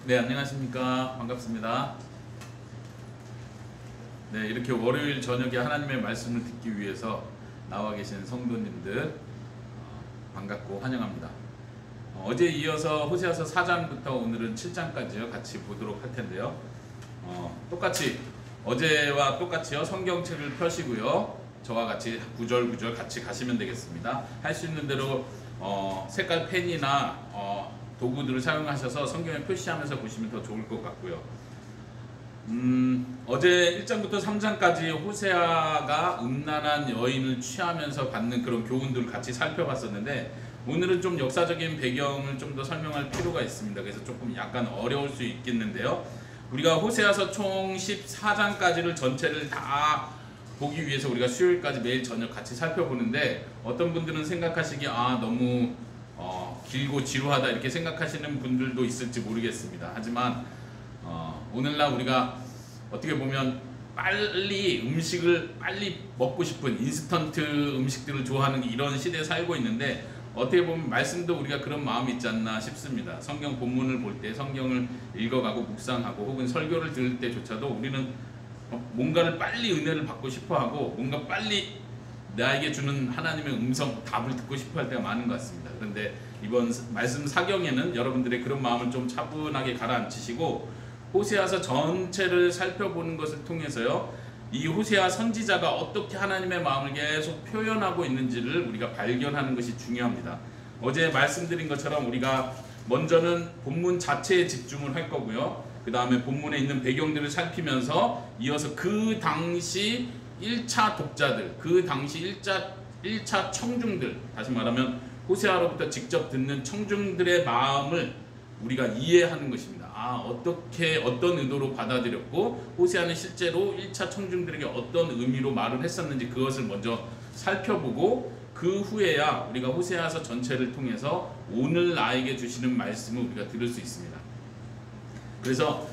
네, 안녕하십니까. 반갑습니다. 네, 이렇게 월요일 저녁에 하나님의 말씀을 듣기 위해서 나와 계신 성도님들 반갑고 환영합니다. 어제에 이어서 호세아서 4장부터 오늘은 7장까지요 같이 보도록 할 텐데요. 똑같이 어제와 똑같이요 성경책을 펴시고요 저와 같이 구절 같이 가시면 되겠습니다. 할 수 있는 대로 색깔 펜이나 도구들을 사용하셔서 성경에 표시하면서 보시면 더 좋을 것 같고요. 어제 1장부터 3장까지 호세아가 음란한 여인을 취하면서 받는 그런 교훈들을 같이 살펴봤었는데, 오늘은 좀 역사적인 배경을 좀 더 설명할 필요가 있습니다. 그래서 조금 약간 어려울 수 있겠는데요. 우리가 호세아서 총 14장까지를 전체를 다 보기 위해서 우리가 수요일까지 매일 저녁 같이 살펴보는데, 어떤 분들은 생각하시기에 너무 길고 지루하다 이렇게 생각하시는 분들도 있을지 모르겠습니다. 하지만 오늘날 우리가 어떻게 보면 빨리 음식을 빨리 먹고 싶은 인스턴트 음식들을 좋아하는 이런 시대에 살고 있는데, 어떻게 보면 말씀도 우리가 그런 마음이 있지 않나 싶습니다. 성경 본문을 볼 때, 성경을 읽어가고 묵상하고 혹은 설교를 들을 때조차도 우리는 뭔가를 빨리 은혜를 받고 싶어하고 뭔가 빨리 나에게 주는 하나님의 음성, 답을 듣고 싶어 할 때가 많은 것 같습니다. 그런데 이번 말씀 사경에는 여러분들의 그런 마음을 좀 차분하게 가라앉히시고 호세아서 전체를 살펴보는 것을 통해서요, 이 호세아 선지자가 어떻게 하나님의 마음을 계속 표현하고 있는지를 우리가 발견하는 것이 중요합니다. 어제 말씀드린 것처럼 우리가 먼저는 본문 자체에 집중을 할 거고요, 그 다음에 본문에 있는 배경들을 살피면서 이어서 그 당시 1차 독자들, 그 당시 1차 청중들, 다시 말하면 호세아로부터 직접 듣는 청중들의 마음을 우리가 이해하는 것입니다. 어떻게 어떤 의도로 받아들였고 호세아는 실제로 1차 청중들에게 어떤 의미로 말을 했었는지 그것을 먼저 살펴보고, 그 후에야 우리가 호세아서 전체를 통해서 오늘 나에게 주시는 말씀을 우리가 들을 수 있습니다. 그래서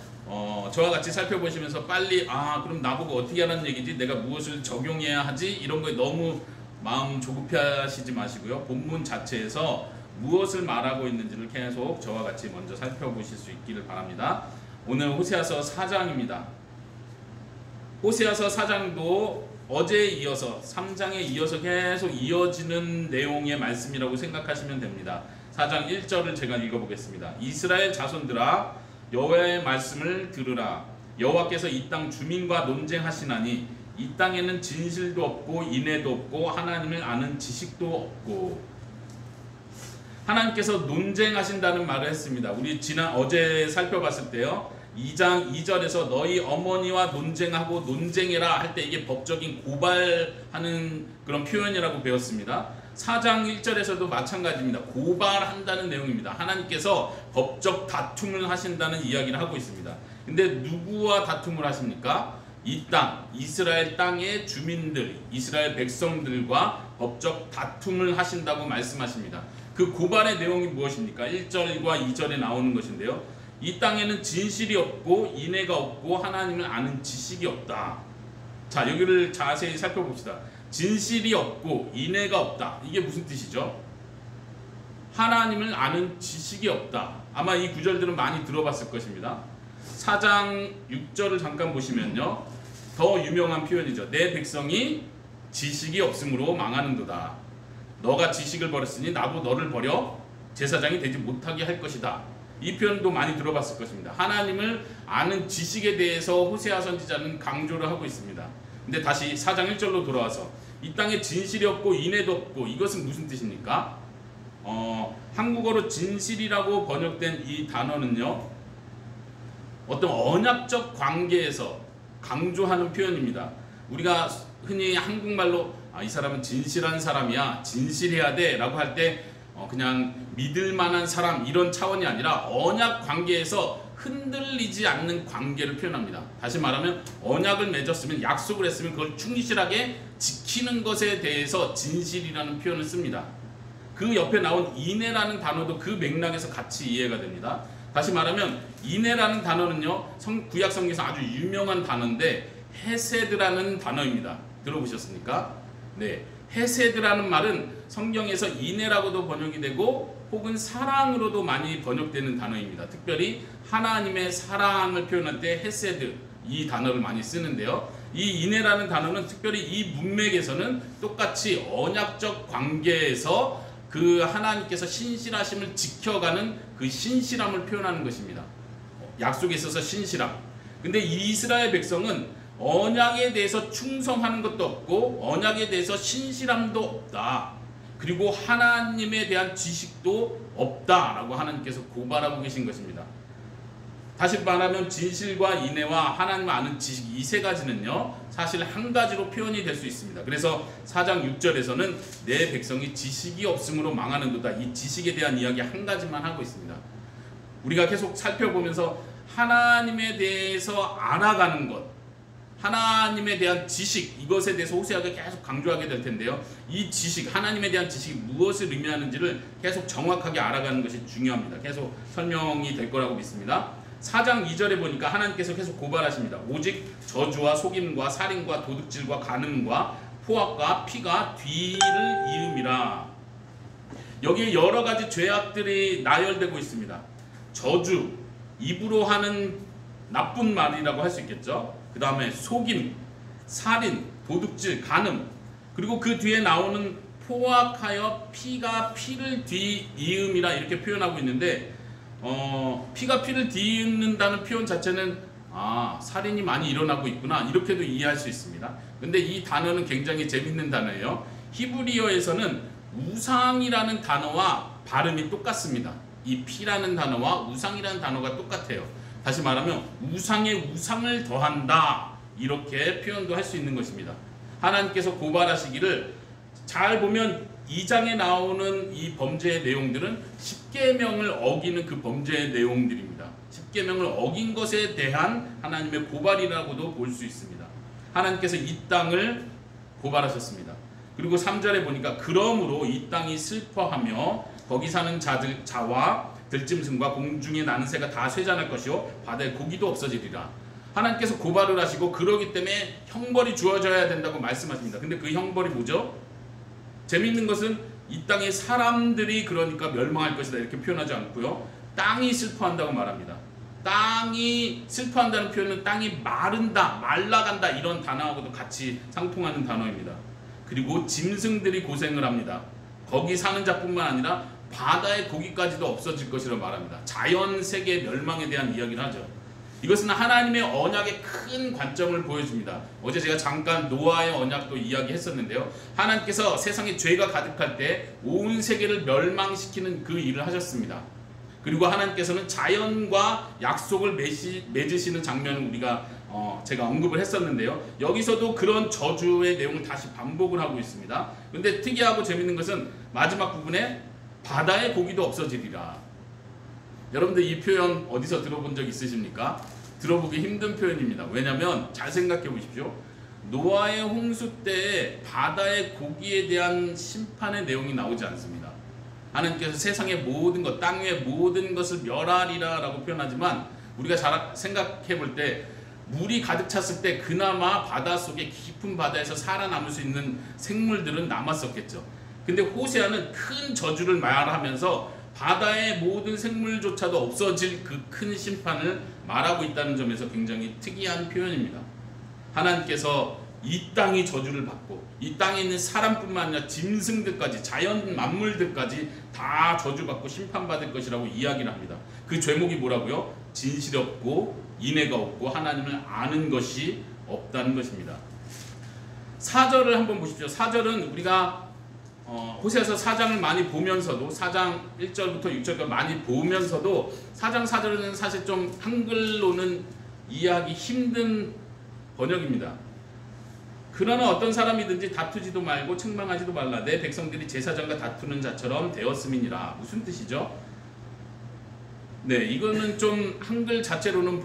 저와 같이 살펴보시면서 빨리 그럼 나보고 어떻게 하라는 얘기지? 내가 무엇을 적용해야 하지? 이런 거에 너무 마음 조급해 하시지 마시고요. 본문 자체에서 무엇을 말하고 있는지를 계속 저와 같이 먼저 살펴보실 수 있기를 바랍니다. 오늘 호세아서 4장입니다. 호세아서 4장도 어제에 이어서 3장에 이어서 계속 이어지는 내용의 말씀이라고 생각하시면 됩니다. 4장 1절을 제가 읽어보겠습니다. 이스라엘 자손들아, 여호와의 말씀을 들으라. 여호와께서 이 땅 주민과 논쟁하시나니 이 땅에는 진실도 없고 인애도 없고 하나님을 아는 지식도 없고. 하나님께서 논쟁하신다는 말을 했습니다. 우리 어제 살펴봤을 때요, 2장 2절에서 너희 어머니와 논쟁하고 논쟁해라 할 때 이게 법적인 고발하는 그런 표현이라고 배웠습니다. 4장 1절에서도 마찬가지입니다. 고발한다는 내용입니다. 하나님께서 법적 다툼을 하신다는 이야기를 하고 있습니다. 근데 누구와 다툼을 하십니까? 이 땅, 이스라엘 땅의 주민들, 이스라엘 백성들과 법적 다툼을 하신다고 말씀하십니다. 그 고발의 내용이 무엇입니까? 1절과 2절에 나오는 것인데요, 이 땅에는 진실이 없고 인애가 없고 하나님을 아는 지식이 없다. 자, 여기를 자세히 살펴봅시다. 진실이 없고 인애가 없다, 이게 무슨 뜻이죠? 하나님을 아는 지식이 없다. 아마 이 구절들은 많이 들어봤을 것입니다. 4장 6절을 잠깐 보시면요, 더 유명한 표현이죠. 내 백성이 지식이 없으므로 망하는도다. 너가 지식을 버렸으니 나도 너를 버려 제사장이 되지 못하게 할 것이다. 이 표현도 많이 들어봤을 것입니다. 하나님을 아는 지식에 대해서 호세아 선지자는 강조를 하고 있습니다. 근데 다시 4장 1절로 돌아와서 이 땅에 진실이 없고 인애도 없고, 이것은 무슨 뜻입니까? 한국어로 진실이라고 번역된 이 단어는요, 어떤 언약적 관계에서 강조하는 표현입니다. 우리가 흔히 한국말로 이 사람은 진실한 사람이야, 진실해야 돼 라고 할 때 그냥 믿을 만한 사람, 이런 차원이 아니라 언약 관계에서 흔들리지 않는 관계를 표현합니다. 다시 말하면 언약을 맺었으면, 약속을 했으면 그걸 충실하게 지키는 것에 대해서 진실이라는 표현을 씁니다. 그 옆에 나온 인애라는 단어도 그 맥락에서 같이 이해가 됩니다. 다시 말하면 인애라는 단어는요, 구약 성경에서 아주 유명한 단어인데 헤세드라는 단어입니다. 들어보셨습니까? 네, 헤세드라는 말은 성경에서 인애라고도 번역이 되고 혹은 사랑으로도 많이 번역되는 단어입니다. 특별히 하나님의 사랑을 표현할 때 헤세드 이 단어를 많이 쓰는데요. 이 인애라는 단어는 특별히 이 문맥에서는 똑같이 언약적 관계에서 그 하나님께서 신실하심을 지켜가는 그 신실함을 표현하는 것입니다. 약속에 있어서 신실함. 근데 이스라엘 백성은 언약에 대해서 충성하는 것도 없고 언약에 대해서 신실함도 없다. 그리고 하나님에 대한 지식도 없다라고 하나님께서 고발하고 계신 것입니다. 다시 말하면 진실과 인애와 하나님을 아는 지식 이 세 가지는요 사실 한 가지로 표현이 될 수 있습니다. 그래서 4장 6절에서는 내 백성이 지식이 없음으로 망하는도다. 이 지식에 대한 이야기 한 가지만 하고 있습니다. 우리가 계속 살펴보면서 하나님에 대해서 알아가는 것, 하나님에 대한 지식, 이것에 대해서 호세아가 계속 강조하게 될 텐데요. 이 지식, 하나님에 대한 지식이 무엇을 의미하는지를 계속 정확하게 알아가는 것이 중요합니다. 계속 설명이 될 거라고 믿습니다. 4장 2절에 보니까 하나님께서 계속 고발하십니다. 오직 저주와 속임과 살인과 도둑질과 간음과 포악과 피가 뒤를 이음이라. 여기에 여러 가지 죄악들이 나열되고 있습니다. 저주, 입으로 하는 나쁜 말이라고 할 수 있겠죠. 그 다음에 속임, 살인, 도둑질, 간음, 그리고 그 뒤에 나오는 포악하여 피가 피를 뒤이음이라 이렇게 표현하고 있는데 피가 피를 뒤이는다는 표현 자체는 살인이 많이 일어나고 있구나 이렇게도 이해할 수 있습니다. 근데 이 단어는 굉장히 재밌는 단어예요. 히브리어에서는 우상이라는 단어와 발음이 똑같습니다. 이 피라는 단어와 우상이라는 단어가 똑같아요. 다시 말하면 우상에 우상을 더한다 이렇게 표현도 할 수 있는 것입니다. 하나님께서 고발하시기를 잘 보면 2장에 나오는 이 범죄의 내용들은 십계명을 어기는 그 범죄의 내용들입니다. 십계명을 어긴 것에 대한 하나님의 고발이라고도 볼 수 있습니다. 하나님께서 이 땅을 고발하셨습니다. 그리고 3절에 보니까 그러므로 이 땅이 슬퍼하며 거기 사는 자와 들짐승과 공중에 나는 새가 다 쇠잔할 것이요 바다에 고기도 없어지리라. 하나님께서 고발을 하시고 그러기 때문에 형벌이 주어져야 된다고 말씀하십니다. 근데 그 형벌이 뭐죠? 재미있는 것은 이 땅의 사람들이 그러니까 멸망할 것이다 이렇게 표현하지 않고요. 땅이 슬퍼한다고 말합니다. 땅이 슬퍼한다는 표현은 땅이 마른다, 말라간다 이런 단어하고도 같이 상통하는 단어입니다. 그리고 짐승들이 고생을 합니다. 거기 사는 자뿐만 아니라 바다의 고기까지도 없어질 것이라고 말합니다. 자연 세계 멸망에 대한 이야기를 하죠. 이것은 하나님의 언약의 큰 관점을 보여줍니다. 어제 제가 잠깐 노아의 언약도 이야기했었는데요. 하나님께서 세상에 죄가 가득할 때 온 세계를 멸망시키는 그 일을 하셨습니다. 그리고 하나님께서는 자연과 약속을 맺으시는 장면을 우리가 제가 언급을 했었는데요. 여기서도 그런 저주의 내용을 다시 반복을 하고 있습니다. 근데 특이하고 재밌는 것은 마지막 부분에 바다의 고기도 없어지리라. 여러분들 이 표현 어디서 들어본 적 있으십니까? 들어보기 힘든 표현입니다. 왜냐하면 잘 생각해 보십시오. 노아의 홍수 때 바다의 고기에 대한 심판의 내용이 나오지 않습니다. 하나님께서 세상의 모든 것, 땅 위의 모든 것을 멸하리라 라고 표현하지만 우리가 잘 생각해 볼 때 물이 가득 찼을 때 그나마 바닷속에 깊은 바다에서 살아남을 수 있는 생물들은 남았었겠죠. 근데 호세아는 큰 저주를 말하면서 바다의 모든 생물조차도 없어질 그 큰 심판을 말하고 있다는 점에서 굉장히 특이한 표현입니다. 하나님께서 이 땅이 저주를 받고 이 땅에 있는 사람뿐만 아니라 짐승들까지 자연 만물들까지 다 저주받고 심판받을 것이라고 이야기를 합니다. 그 죄목이 뭐라고요? 진실이 없고 인애가 없고 하나님을 아는 것이 없다는 것입니다. 4절을 한번 보십시오. 4절은 우리가 호세아서 4장을 많이 보면서도 4장 1절부터 6절까지 많이 보면서도 4장 4절은 사실 좀 한글로는 이해하기 힘든 번역입니다. 그러나 어떤 사람이든지 다투지도 말고 책망하지도 말라. 내 백성들이 제사장과 다투는 자처럼 되었음이니라. 무슨 뜻이죠? 네, 이거는 좀 한글 자체로는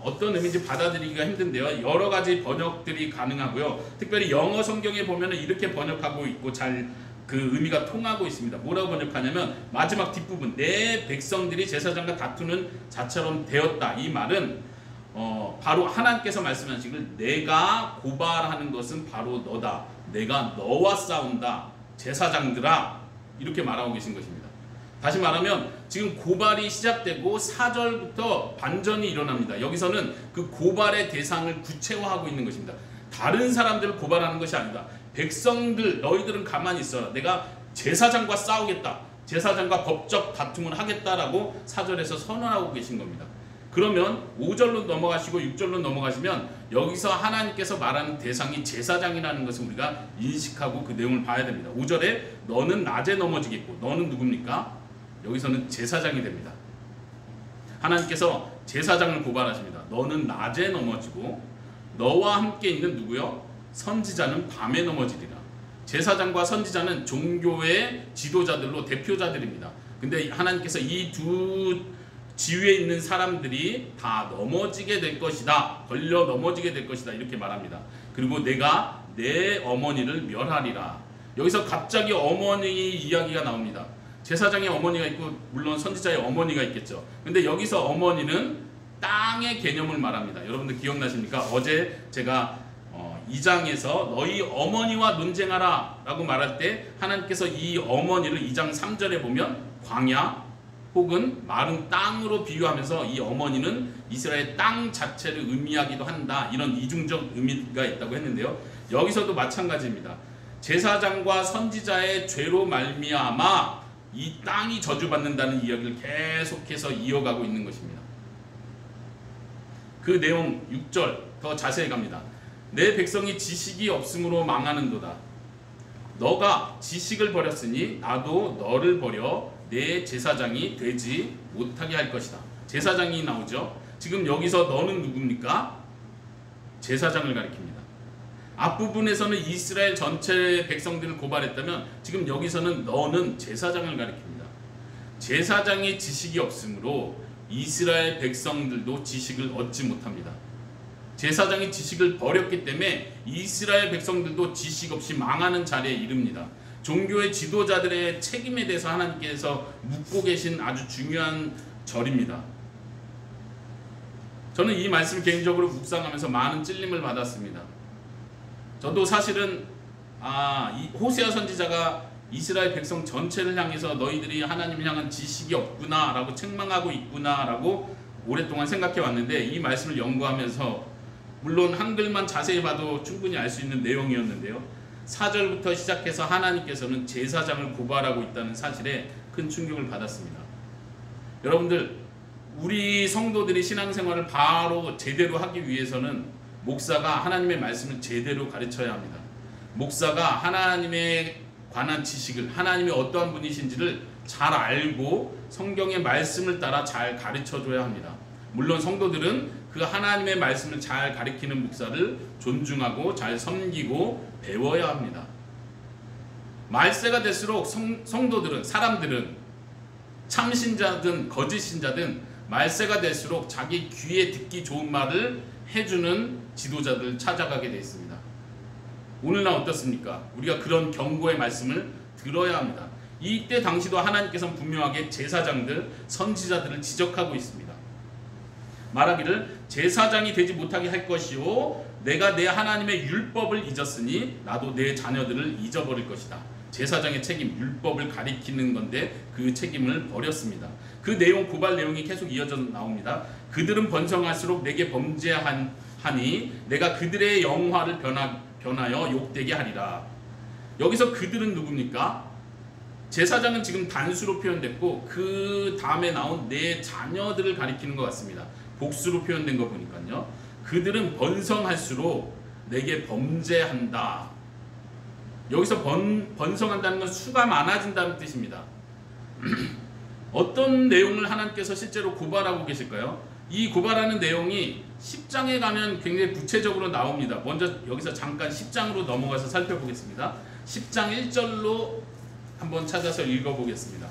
어떤 의미인지 받아들이기가 힘든데요. 여러 가지 번역들이 가능하고요. 특별히 영어 성경에 보면은 이렇게 번역하고 있고 잘 그 의미가 통하고 있습니다. 뭐라고 번역하냐면 마지막 뒷부분 내 백성들이 제사장과 다투는 자처럼 되었다. 이 말은 바로 하나님께서 말씀하시길 내가 고발하는 것은 바로 너다. 내가 너와 싸운다. 제사장들아 이렇게 말하고 계신 것입니다. 다시 말하면 지금 고발이 시작되고 4절부터 반전이 일어납니다. 여기서는 그 고발의 대상을 구체화하고 있는 것입니다. 다른 사람들을 고발하는 것이 아니다. 백성들 너희들은 가만히 있어라. 내가 제사장과 싸우겠다. 제사장과 법적 다툼을 하겠다라고 4절에서 선언하고 계신 겁니다. 그러면 5절로 넘어가시고 6절로 넘어가시면 여기서 하나님께서 말하는 대상이 제사장이라는 것을 우리가 인식하고 그 내용을 봐야 됩니다. 5절에 너는 낮에 넘어지겠고, 너는 누굽니까? 여기서는 제사장이 됩니다. 하나님께서 제사장을 고발하십니다. 너는 낮에 넘어지고 너와 함께 있는 누구요? 선지자는 밤에 넘어지리라. 제사장과 선지자는 종교의 지도자들로 대표자들입니다. 근데 하나님께서 이 두 지위에 있는 사람들이 다 넘어지게 될 것이다. 걸려 넘어지게 될 것이다. 이렇게 말합니다. 그리고 내가 내 어머니를 멸하리라. 여기서 갑자기 어머니 이야기가 나옵니다. 제사장의 어머니가 있고 물론 선지자의 어머니가 있겠죠. 근데 여기서 어머니는 땅의 개념을 말합니다. 여러분들 기억나십니까? 어제 제가 2장에서 너희 어머니와 논쟁하라 라고 말할 때 하나님께서 이 어머니를 2장 3절에 보면 광야 혹은 마른 땅으로 비유하면서 이 어머니는 이스라엘 땅 자체를 의미하기도 한다. 이런 이중적 의미가 있다고 했는데요. 여기서도 마찬가지입니다. 제사장과 선지자의 죄로 말미암아 이 땅이 저주받는다는 이야기를 계속해서 이어가고 있는 것입니다. 그 내용 6절 더 자세히 갑니다. 내 백성이 지식이 없으므로 망하는도다. 너가 지식을 버렸으니 나도 너를 버려 내 제사장이 되지 못하게 할 것이다. 제사장이 나오죠. 지금 여기서 너는 누굽니까? 제사장을 가리킵니다. 앞부분에서는 이스라엘 전체 백성들을 고발했다면 지금 여기서는 너는 제사장을 가리킵니다. 제사장이 지식이 없으므로 이스라엘 백성들도 지식을 얻지 못합니다. 제사장이 지식을 버렸기 때문에 이스라엘 백성들도 지식 없이 망하는 자리에 이릅니다. 종교의 지도자들의 책임에 대해서 하나님께서 묻고 계신 아주 중요한 절입니다. 저는 이 말씀을 개인적으로 묵상하면서 많은 찔림을 받았습니다. 저도 사실은 이 호세아 선지자가 이스라엘 백성 전체를 향해서 너희들이 하나님을 향한 지식이 없구나 라고 책망하고 있구나 라고 오랫동안 생각해 왔는데 이 말씀을 연구하면서 물론 한글만 자세히 봐도 충분히 알 수 있는 내용이었는데요. 4절부터 시작해서 하나님께서는 제사장을 고발하고 있다는 사실에 큰 충격을 받았습니다. 여러분들, 우리 성도들이 신앙생활을 바로 제대로 하기 위해서는 목사가 하나님의 말씀을 제대로 가르쳐야 합니다. 목사가 하나님에 관한 지식을, 하나님이 어떠한 분이신지를 잘 알고 성경의 말씀을 따라 잘 가르쳐줘야 합니다. 물론 성도들은 그 하나님의 말씀을 잘 가르치는 목사를 존중하고 잘 섬기고 배워야 합니다. 말세가 될수록 성도들은, 사람들은 참신자든 거짓신자든 말세가 될수록 자기 귀에 듣기 좋은 말을 해주는 지도자들 찾아가게 되어 있습니다. 오늘날 어떻습니까? 우리가 그런 경고의 말씀을 들어야 합니다. 이때 당시도 하나님께서는 분명하게 제사장들, 선지자들을 지적하고 있습니다. 말하기를 제사장이 되지 못하게 할 것이요 내가 내 하나님의 율법을 잊었으니 나도 내 자녀들을 잊어버릴 것이다. 제사장의 책임, 율법을 가리키는 건데 그 책임을 버렸습니다. 그 내용, 고발 내용이 계속 이어져 나옵니다. 그들은 번성할수록 내게 범죄하니 내가 그들의 영화를 변하여 욕되게 하리라. 여기서 그들은 누굽니까? 제사장은 지금 단수로 표현됐고 그 다음에 나온 내 자녀들을 가리키는 것 같습니다. 복수로 표현된 거 보니까요. 그들은 번성할수록 내게 범죄한다. 여기서 번성한다는 건 수가 많아진다는 뜻입니다. 어떤 내용을 하나님께서 실제로 고발하고 계실까요? 이 고발하는 내용이 10장에 가면 굉장히 구체적으로 나옵니다. 먼저 여기서 잠깐 10장으로 넘어가서 살펴보겠습니다. 10장 1절로 한번 찾아서 읽어보겠습니다.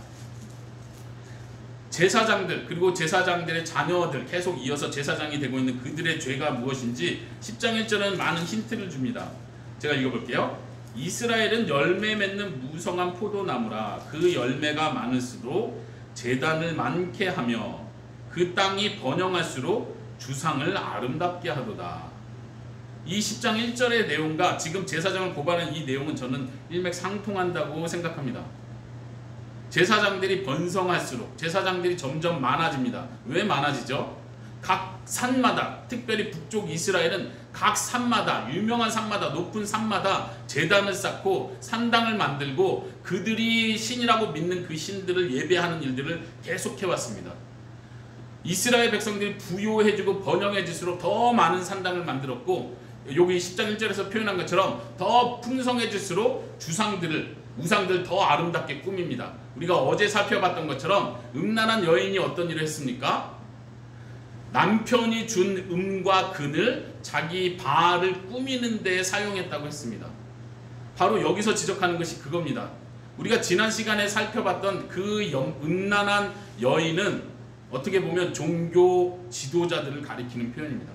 제사장들 그리고 제사장들의 자녀들 계속 이어서 제사장이 되고 있는 그들의 죄가 무엇인지 10장 1절은 많은 힌트를 줍니다. 제가 읽어볼게요. 이스라엘은 열매 맺는 무성한 포도나무라. 그 열매가 많을수록 제단을 많게 하며 그 땅이 번영할수록 주상을 아름답게 하도다. 이 10장 1절의 내용과 지금 제사장을 고발한 이 내용은 저는 일맥상통한다고 생각합니다. 제사장들이 번성할수록 제사장들이 점점 많아집니다. 왜 많아지죠? 각 산마다, 특별히 북쪽 이스라엘은 각 산마다, 유명한 산마다, 높은 산마다 제단을 쌓고 산당을 만들고 그들이 신이라고 믿는 그 신들을 예배하는 일들을 계속해왔습니다. 이스라엘 백성들이 부요해지고 번영해질수록 더 많은 산당을 만들었고, 여기 10장 1절에서 표현한 것처럼 더 풍성해질수록 우상들 더 아름답게 꾸밉니다. 우리가 어제 살펴봤던 것처럼 음란한 여인이 어떤 일을 했습니까? 남편이 준 음과 금을 자기 바알을 꾸미는 데 사용했다고 했습니다. 바로 여기서 지적하는 것이 그겁니다. 우리가 지난 시간에 살펴봤던 그 음란한 여인은 어떻게 보면 종교 지도자들을 가리키는 표현입니다.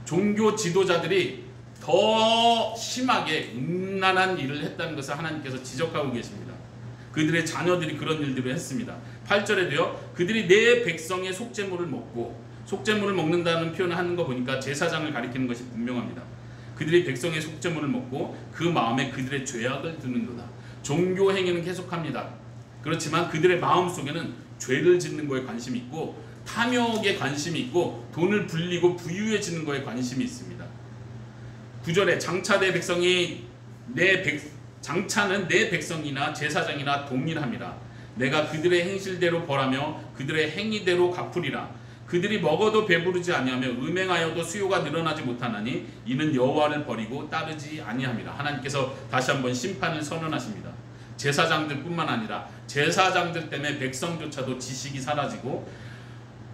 종교 지도자들이 더 심하게 음란한 일을 했다는 것을 하나님께서 지적하고 계십니다. 그들의 자녀들이 그런 일들을 했습니다. 8절에도요. 그들이 내 백성의 속죄물을 먹고, 속죄물을 먹는다는 표현을 하는 거 보니까 제사장을 가리키는 것이 분명합니다. 그들이 백성의 속죄물을 먹고 그 마음에 그들의 죄악을 두는도다. 종교 행위는 계속합니다. 그렇지만 그들의 마음속에는 죄를 짓는 거에 관심이 있고 탐욕에 관심이 있고 돈을 불리고 부유해지는 거에 관심이 있습니다. 9절에 장차는 내 백성이나 제사장이나 동일함이라. 내가 그들의 행실대로 벌하며 그들의 행위대로 갚으리라. 그들이 먹어도 배부르지 아니하며 음행하여도 수요가 늘어나지 못하나니 이는 여호와를 버리고 따르지 아니함이라. 하나님께서 다시 한번 심판을 선언하십니다. 제사장들뿐만 아니라 제사장들 때문에 백성조차도 지식이 사라지고,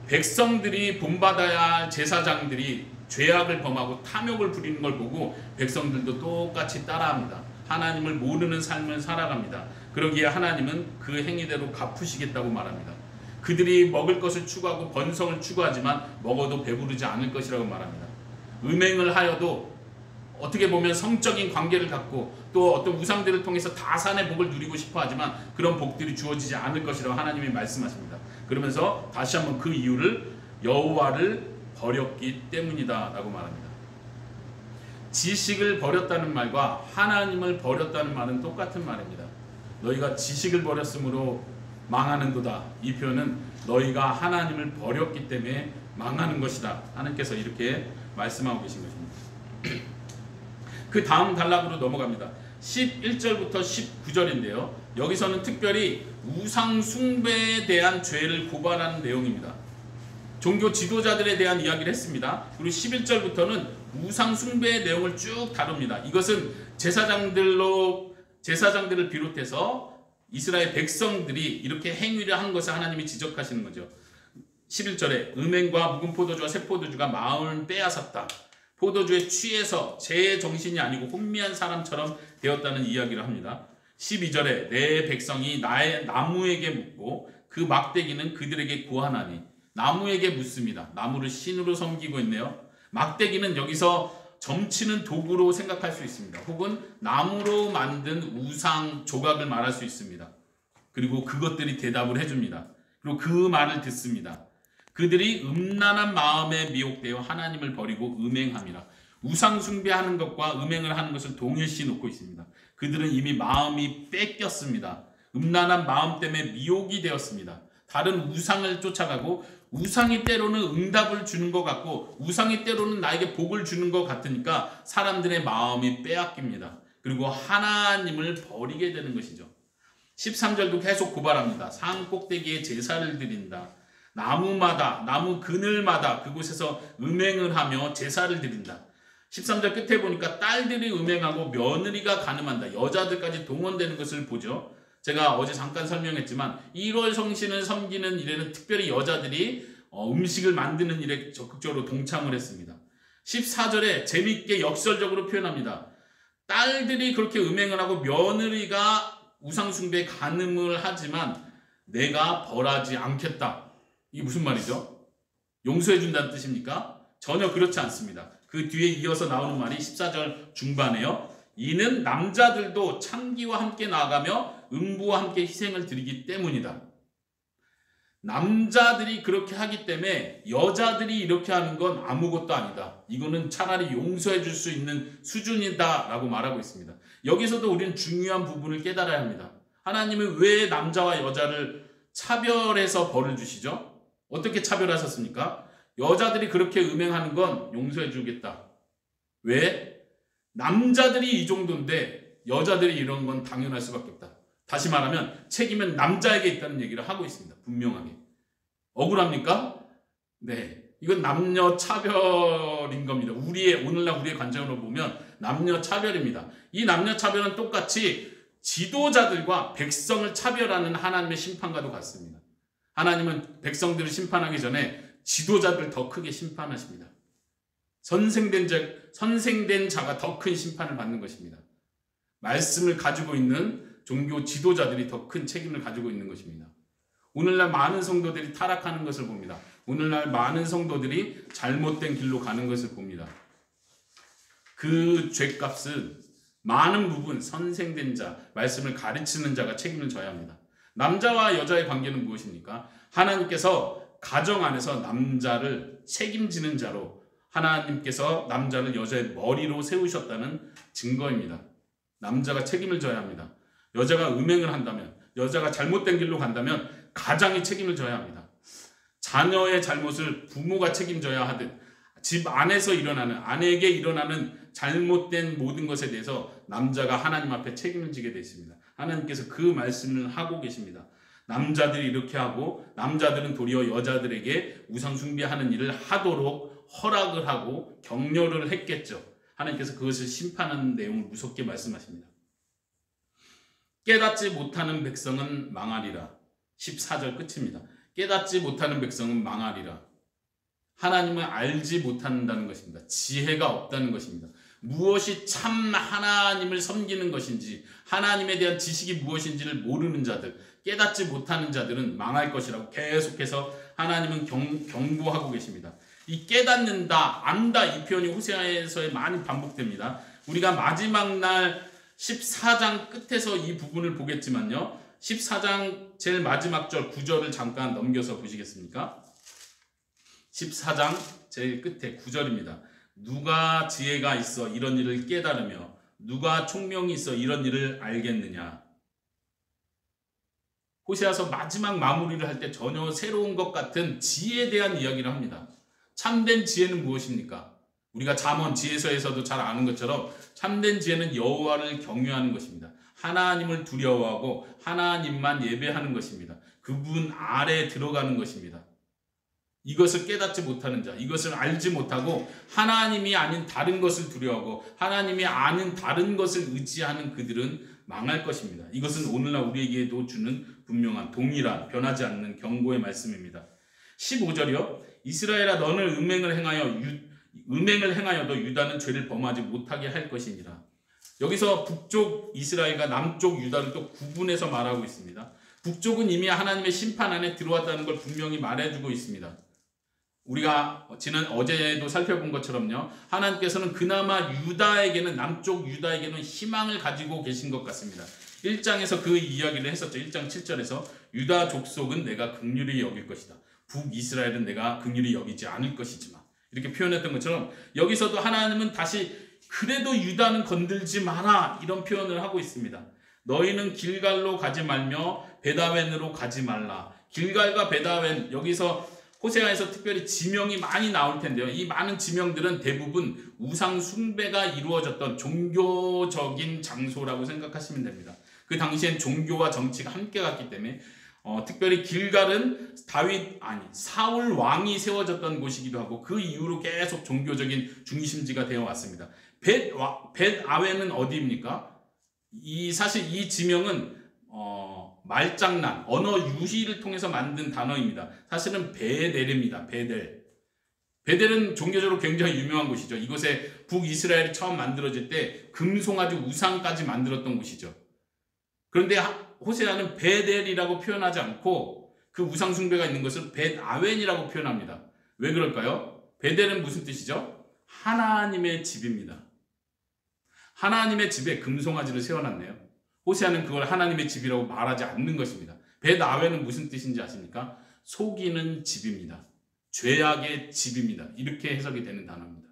백성들이 본받아야 할 제사장들이 죄악을 범하고 탐욕을 부리는 걸 보고 백성들도 똑같이 따라합니다. 하나님을 모르는 삶을 살아갑니다. 그러기에 하나님은 그 행위대로 갚으시겠다고 말합니다. 그들이 먹을 것을 추구하고 번성을 추구하지만 먹어도 배부르지 않을 것이라고 말합니다. 음행을 하여도 어떻게 보면 성적인 관계를 갖고 또 어떤 우상들을 통해서 다산의 복을 누리고 싶어 하지만 그런 복들이 주어지지 않을 것이라고 하나님이 말씀하십니다. 그러면서 다시 한번 그 이유를 여호와를 버렸기 때문이다 라고 말합니다. 지식을 버렸다는 말과 하나님을 버렸다는 말은 똑같은 말입니다. 너희가 지식을 버렸으므로 망하는도다. 이 표현은 너희가 하나님을 버렸기 때문에 망하는 것이다. 하나님께서 이렇게 말씀하고 계신 것입니다. 그 다음 단락으로 넘어갑니다. 11절부터 19절인데요. 여기서는 특별히 우상 숭배에 대한 죄를 고발하는 내용입니다. 종교 지도자들에 대한 이야기를 했습니다. 그리고 11절부터는 우상 숭배의 내용을 쭉 다룹니다. 이것은 제사장들을 비롯해서 이스라엘 백성들이 이렇게 행위를 한 것을 하나님이 지적하시는 거죠. 11절에 음행과 묵은 포도주와 새 포도주가 마음을 빼앗았다. 포도주에 취해서 제 정신이 아니고 혼미한 사람처럼 되었다는 이야기를 합니다. 12절에 내 백성이 나의 나무에게 묻고 그 막대기는 그들에게 구하나니. 나무에게 묻습니다. 나무를 신으로 섬기고 있네요. 막대기는 여기서 점치는 도구로 생각할 수 있습니다. 혹은 나무로 만든 우상 조각을 말할 수 있습니다. 그리고 그것들이 대답을 해줍니다. 그리고 그 말을 듣습니다. 그들이 음란한 마음에 미혹되어 하나님을 버리고 음행함이라. 우상 숭배하는 것과 음행을 하는 것을 동일시 놓고 있습니다. 그들은 이미 마음이 뺏겼습니다. 음란한 마음 때문에 미혹이 되었습니다. 다른 우상을 쫓아가고, 우상이 때로는 응답을 주는 것 같고 우상이 때로는 나에게 복을 주는 것 같으니까 사람들의 마음이 빼앗깁니다. 그리고 하나님을 버리게 되는 것이죠. 13절도 계속 고발합니다. 산 꼭대기에 제사를 드린다. 나무 그늘마다 그곳에서 음행을 하며 제사를 드린다. 13절 끝에 보니까 딸들이 음행하고 며느리가 간음한다. 여자들까지 동원되는 것을 보죠. 제가 어제 잠깐 설명했지만 1월 성신을 섬기는 일에는 특별히 여자들이 음식을 만드는 일에 적극적으로 동참을 했습니다. 14절에 재미있게 역설적으로 표현합니다. 딸들이 그렇게 음행을 하고 며느리가 우상숭배에 간음을 하지만 내가 벌하지 않겠다. 이게 무슨 말이죠? 용서해 준다는 뜻입니까? 전혀 그렇지 않습니다. 그 뒤에 이어서 나오는 말이 14절 중반에요. 이는 남자들도 창기와 함께 나아가며 음부와 함께 희생을 드리기 때문이다. 남자들이 그렇게 하기 때문에 여자들이 이렇게 하는 건 아무것도 아니다. 이거는 차라리 용서해 줄 수 있는 수준이다 라고 말하고 있습니다. 여기서도 우리는 중요한 부분을 깨달아야 합니다. 하나님은 왜 남자와 여자를 차별해서 벌을 주시죠? 어떻게 차별하셨습니까? 여자들이 그렇게 음행하는 건 용서해 주겠다. 왜? 남자들이 이 정도인데 여자들이 이런 건 당연할 수밖에 없다. 다시 말하면 책임은 남자에게 있다는 얘기를 하고 있습니다. 분명하게. 억울합니까? 네. 이건 남녀 차별인 겁니다. 오늘날 우리의 관점으로 보면 남녀 차별입니다. 이 남녀 차별은 똑같이 지도자들과 백성을 차별하는 하나님의 심판과도 같습니다. 하나님은 백성들을 심판하기 전에 지도자들 더 크게 심판하십니다. 선생된 자가 더 큰 심판을 받는 것입니다. 말씀을 가지고 있는 종교 지도자들이 더 큰 책임을 가지고 있는 것입니다. 오늘날 많은 성도들이 타락하는 것을 봅니다. 오늘날 많은 성도들이 잘못된 길로 가는 것을 봅니다. 그 죄값은 많은 부분 선생된 자, 말씀을 가르치는 자가 책임을 져야 합니다. 남자와 여자의 관계는 무엇입니까? 하나님께서 가정 안에서 남자를 책임지는 자로 하나님께서 남자를 여자의 머리로 세우셨다는 증거입니다. 남자가 책임을 져야 합니다. 여자가 음행을 한다면, 여자가 잘못된 길로 간다면 가장이 책임을 져야 합니다. 자녀의 잘못을 부모가 책임져야 하듯 집 안에서 일어나는, 아내에게 일어나는 잘못된 모든 것에 대해서 남자가 하나님 앞에 책임을 지게 되어 있습니다. 하나님께서 그 말씀을 하고 계십니다. 남자들이 이렇게 하고 남자들은 도리어 여자들에게 우상 숭배하는 일을 하도록 허락을 하고 격려를 했겠죠. 하나님께서 그것을 심판하는 내용을 무섭게 말씀하십니다. 깨닫지 못하는 백성은 망하리라. 14절 끝입니다. 깨닫지 못하는 백성은 망하리라. 하나님을 알지 못한다는 것입니다. 지혜가 없다는 것입니다. 무엇이 참 하나님을 섬기는 것인지, 하나님에 대한 지식이 무엇인지를 모르는 자들, 깨닫지 못하는 자들은 망할 것이라고 계속해서 하나님은 경고하고 계십니다. 이 깨닫는다, 안다, 이 표현이 호세아에서 많이 반복됩니다. 우리가 마지막 날 14장 끝에서 이 부분을 보겠지만요, 14장 제일 마지막 절 9절을 잠깐 넘겨서 보시겠습니까? 14장 제일 끝에 9절입니다. 누가 지혜가 있어 이런 일을 깨달으며 누가 총명이 있어 이런 일을 알겠느냐. 호세아서 마지막 마무리를 할 때 전혀 새로운 것 같은 지혜에 대한 이야기를 합니다. 참된 지혜는 무엇입니까? 우리가 잠언 지혜서에서도 잘 아는 것처럼 참된 지혜는 여호와를 경외하는 것입니다. 하나님을 두려워하고 하나님만 예배하는 것입니다. 그분 아래에 들어가는 것입니다. 이것을 깨닫지 못하는 자, 이것을 알지 못하고 하나님이 아닌 다른 것을 두려워하고 하나님이 아닌 다른 것을 의지하는 그들은 망할 것입니다. 이것은 오늘날 우리에게도 주는 분명한 동일한 변하지 않는 경고의 말씀입니다. 15절이요. 이스라엘아 너는 음행을 행하여도 유다는 죄를 범하지 못하게 할 것이니라. 여기서 북쪽 이스라엘과 남쪽 유다를 또 구분해서 말하고 있습니다. 북쪽은 이미 하나님의 심판 안에 들어왔다는 걸 분명히 말해주고 있습니다. 우리가 어제도 살펴본 것처럼요, 하나님께서는 그나마 남쪽 유다에게는 희망을 가지고 계신 것 같습니다. 1장에서 그 이야기를 했었죠. 1장 7절에서 유다 족속은 내가 긍휼히 여길 것이다. 북이스라엘은 내가 긍휼히 여기지 않을 것이지만, 이렇게 표현했던 것처럼 여기서도 하나님은 다시 그래도 유다는 건들지 마라, 이런 표현을 하고 있습니다. 너희는 길갈로 가지 말며 베다웬으로 가지 말라. 길갈과 베다웬, 여기서 호세아에서 특별히 지명이 많이 나올 텐데요. 이 많은 지명들은 대부분 우상 숭배가 이루어졌던 종교적인 장소라고 생각하시면 됩니다. 그 당시엔 종교와 정치가 함께 갔기 때문에 특별히 길갈은 사울 왕이 세워졌던 곳이기도 하고 그 이후로 계속 종교적인 중심지가 되어 왔습니다. 벳아웬은 어디입니까? 사실 이 지명은 말장난, 언어 유희를 통해서 만든 단어입니다. 사실은 베델입니다. 베델은 종교적으로 굉장히 유명한 곳이죠. 이곳에 북이스라엘이 처음 만들어질 때 금송아지 우상까지 만들었던 곳이죠. 그런데 호세아는 베델이라고 표현하지 않고 그 우상 숭배가 있는 것을 벳아웬이라고 표현합니다. 왜 그럴까요? 베델은 무슨 뜻이죠? 하나님의 집입니다. 하나님의 집에 금송아지를 세워놨네요. 호세아는 그걸 하나님의 집이라고 말하지 않는 것입니다. 벳아웬은 무슨 뜻인지 아십니까? 속이는 집입니다. 죄악의 집입니다. 이렇게 해석이 되는 단어입니다.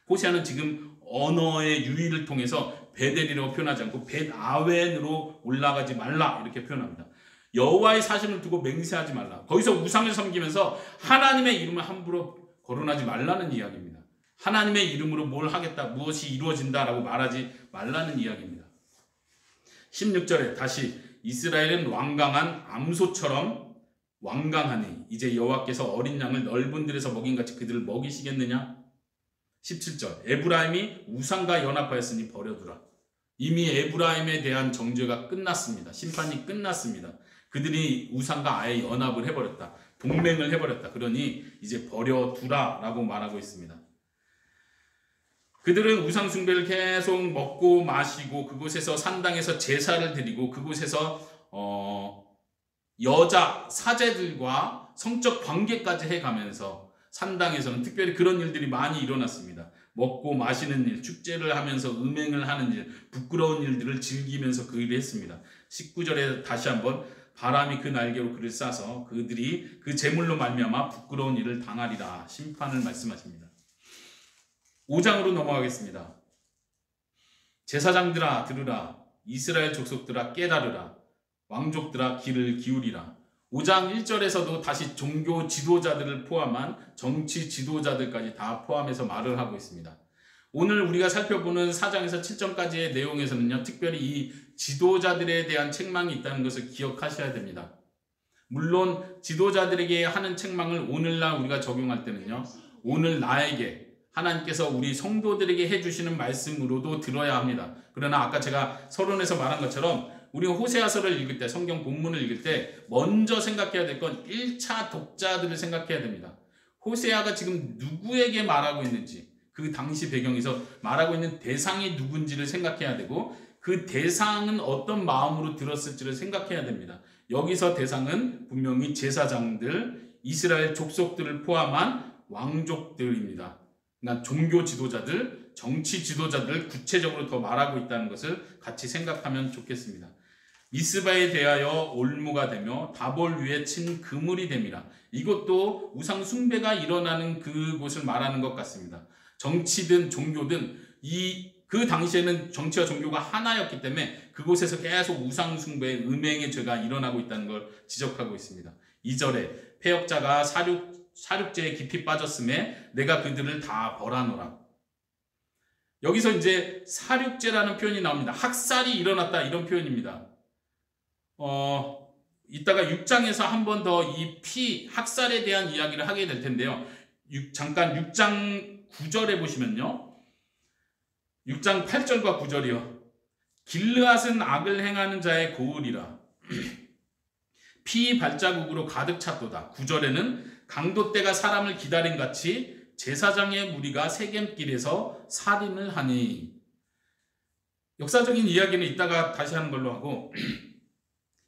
호세아는 지금 언어의 유희를 통해서 베델이라고 표현하지 않고 벳아웬으로 올라가지 말라 이렇게 표현합니다. 여호와의 사심을 두고 맹세하지 말라. 거기서 우상을 섬기면서 하나님의 이름을 함부로 거론하지 말라는 이야기입니다. 하나님의 이름으로 뭘 하겠다, 무엇이 이루어진다라고 말하지 말라는 이야기입니다. 16절에 다시 이스라엘은 완강한 암소처럼 완강하니 이제 여호와께서 어린 양을 넓은 들에서 먹인 같이 그들을 먹이시겠느냐? 17절 에브라임이 우상과 연합하였으니 버려두라. 이미 에브라임에 대한 정죄가 끝났습니다. 심판이 끝났습니다. 그들이 우상과 아예 연합을 해버렸다. 동맹을 해버렸다. 그러니 이제 버려두라 라고 말하고 있습니다. 그들은 우상 숭배를 계속 먹고 마시고 그곳에서 산당에서 제사를 드리고 그곳에서 여자 사제들과 성적 관계까지 해가면서 산당에서는 특별히 그런 일들이 많이 일어났습니다. 먹고 마시는 일, 축제를 하면서 음행을 하는 일, 부끄러운 일들을 즐기면서 그 일을 했습니다. 19절에 다시 한번 바람이 그 날개로 그를 싸서 그들이 그 제물로 말미암아 부끄러운 일을 당하리라 심판을 말씀하십니다. 5장으로 넘어가겠습니다. 제사장들아 들으라, 이스라엘 족속들아 깨달으라, 왕족들아 귀를 기울이라. 5장 1절에서도 다시 종교 지도자들을 포함한 정치 지도자들까지 다 포함해서 말을 하고 있습니다. 오늘 우리가 살펴보는 4장에서 7장까지의 내용에서는요, 특별히 이 지도자들에 대한 책망이 있다는 것을 기억하셔야 됩니다. 물론 지도자들에게 하는 책망을 오늘날 우리가 적용할 때는요, 오늘 나에게 하나님께서 우리 성도들에게 해주시는 말씀으로도 들어야 합니다. 그러나 아까 제가 서론에서 말한 것처럼 우리가 호세아서를 읽을 때, 성경 본문을 읽을 때 먼저 생각해야 될 건 1차 독자들을 생각해야 됩니다. 호세아가 지금 누구에게 말하고 있는지, 그 당시 배경에서 말하고 있는 대상이 누군지를 생각해야 되고 그 대상은 어떤 마음으로 들었을지를 생각해야 됩니다. 여기서 대상은 분명히 제사장들, 이스라엘 족속들을 포함한 왕족들입니다. 그러니까 종교 지도자들, 정치 지도자들 구체적으로 더 말하고 있다는 것을 같이 생각하면 좋겠습니다. 미스바에 대하여 올무가 되며 다볼 위에 친 그물이 됨이라. 이것도 우상 숭배가 일어나는 그곳을 말하는 것 같습니다. 정치든 종교든 그 당시에는 정치와 종교가 하나였기 때문에 그곳에서 계속 우상 숭배, 음행의 죄가 일어나고 있다는 걸 지적하고 있습니다. 2절에 패역자가 사륙죄에 깊이 빠졌음에 내가 그들을 다 벌하노라. 여기서 이제 사륙죄라는 표현이 나옵니다. 학살이 일어났다 이런 표현입니다. 이따가 6장에서 한 번 더 이 학살에 대한 이야기를 하게 될 텐데요. 잠깐 6장 9절에 보시면요. 6장 8절과 9절이요. 길르앗은 악을 행하는 자의 고을이라. 피 발자국으로 가득 찼도다. 9절에는 강도떼가 사람을 기다린 같이 제사장의 무리가 세겜길에서 살인을 하니. 역사적인 이야기는 이따가 다시 하는 걸로 하고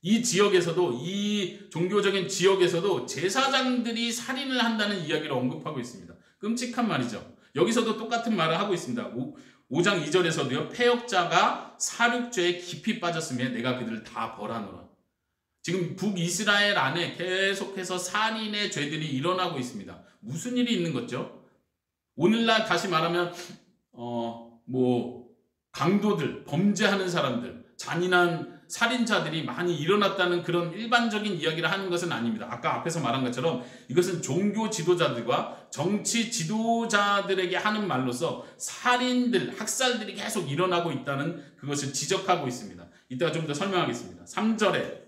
이 지역에서도, 이 종교적인 지역에서도 제사장들이 살인을 한다는 이야기를 언급하고 있습니다. 끔찍한 말이죠. 여기서도 똑같은 말을 하고 있습니다. 5장 2절에서도요. 패역자가 사륙죄에 깊이 빠졌으며 내가 그들을 다 벌하노라. 지금 북이스라엘 안에 계속해서 살인의 죄들이 일어나고 있습니다. 무슨 일이 있는 거죠? 오늘날 다시 말하면 강도들, 범죄하는 사람들, 잔인한 살인자들이 많이 일어났다는 그런 일반적인 이야기를 하는 것은 아닙니다. 아까 앞에서 말한 것처럼 이것은 종교 지도자들과 정치 지도자들에게 하는 말로서 살인들, 학살들이 계속 일어나고 있다는 그것을 지적하고 있습니다. 이따가 좀 더 설명하겠습니다. 3절에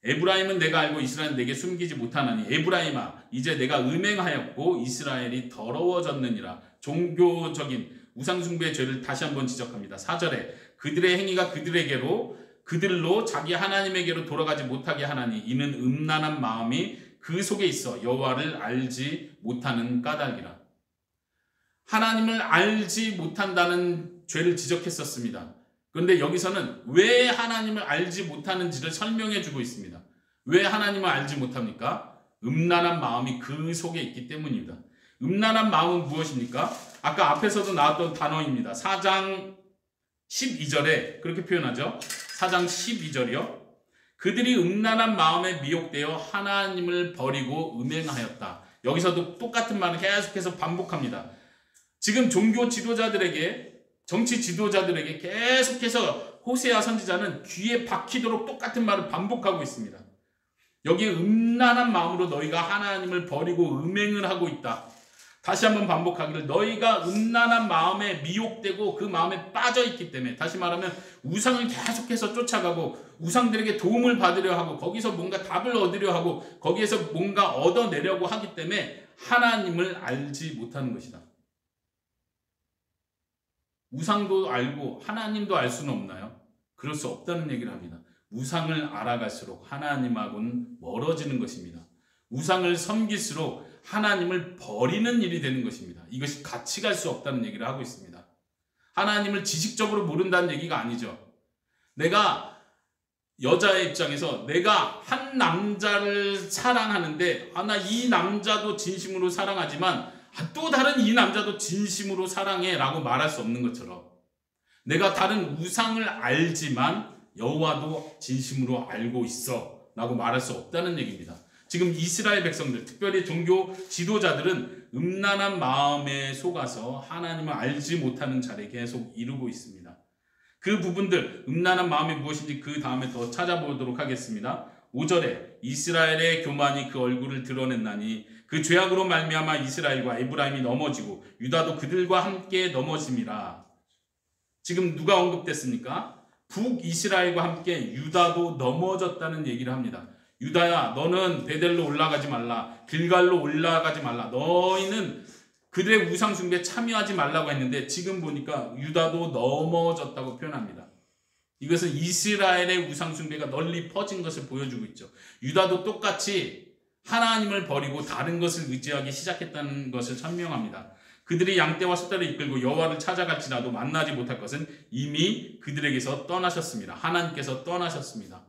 에브라임은 내가 알고 이스라엘은 내게 숨기지 못하나니 에브라임아 이제 내가 음행하였고 이스라엘이 더러워졌느니라. 종교적인 우상숭배의 죄를 다시 한번 지적합니다. 4절에 그들의 행위가 그들로 자기 하나님에게로 돌아가지 못하게 하나니 이는 음란한 마음이 그 속에 있어 여호와를 알지 못하는 까닭이라. 하나님을 알지 못한다는 죄를 지적했었습니다. 그런데 여기서는 왜 하나님을 알지 못하는지를 설명해 주고 있습니다. 왜 하나님을 알지 못합니까? 음란한 마음이 그 속에 있기 때문입니다. 음란한 마음은 무엇입니까? 아까 앞에서도 나왔던 단어입니다. 4장 12절에 그렇게 표현하죠. 4장 12절이요. 그들이 음란한 마음에 미혹되어 하나님을 버리고 음행하였다. 여기서도 똑같은 말을 계속해서 반복합니다. 지금 종교 지도자들에게 정치 지도자들에게 계속해서 호세아 선지자는 귀에 박히도록 똑같은 말을 반복하고 있습니다. 여기에 음란한 마음으로 너희가 하나님을 버리고 음행을 하고 있다. 다시 한번 반복하기를, 너희가 음란한 마음에 미혹되고 그 마음에 빠져 있기 때문에, 다시 말하면 우상을 계속해서 쫓아가고 우상들에게 도움을 받으려 하고 거기서 뭔가 답을 얻으려 하고 거기에서 뭔가 얻어내려고 하기 때문에 하나님을 알지 못하는 것이다. 우상도 알고 하나님도 알 수는 없나요? 그럴 수 없다는 얘기를 합니다. 우상을 알아갈수록 하나님하고는 멀어지는 것입니다. 우상을 섬길수록 하나님을 버리는 일이 되는 것입니다. 이것이 같이 갈 수 없다는 얘기를 하고 있습니다. 하나님을 지식적으로 모른다는 얘기가 아니죠. 내가 여자의 입장에서 내가 한 남자를 사랑하는데 나 이 남자도 진심으로 사랑하지만 또 다른 이 남자도 진심으로 사랑해 라고 말할 수 없는 것처럼, 내가 다른 우상을 알지만 여호와도 진심으로 알고 있어 라고 말할 수 없다는 얘기입니다. 지금 이스라엘 백성들, 특별히 종교 지도자들은 음란한 마음에 속아서 하나님을 알지 못하는 자리에 계속 이루고 있습니다. 그 부분들, 음란한 마음이 무엇인지 그 다음에 더 찾아보도록 하겠습니다. 5절에 이스라엘의 교만이 그 얼굴을 드러냈나니 그 죄악으로 말미암아 이스라엘과 에브라임이 넘어지고 유다도 그들과 함께 넘어짐이라. 지금 누가 언급됐습니까? 북이스라엘과 함께 유다도 넘어졌다는 얘기를 합니다. 유다야, 너는 베델로 올라가지 말라, 길갈로 올라가지 말라, 너희는 그들의 우상 숭배에 참여하지 말라고 했는데 지금 보니까 유다도 넘어졌다고 표현합니다. 이것은 이스라엘의 우상 숭배가 널리 퍼진 것을 보여주고 있죠. 유다도 똑같이 하나님을 버리고 다른 것을 의지하기 시작했다는 것을 설명합니다. 그들이 양떼와 숫대를 이끌고 여호와를 찾아갈지라도 만나지 못할 것은 이미 그들에게서 떠나셨습니다. 하나님께서 떠나셨습니다.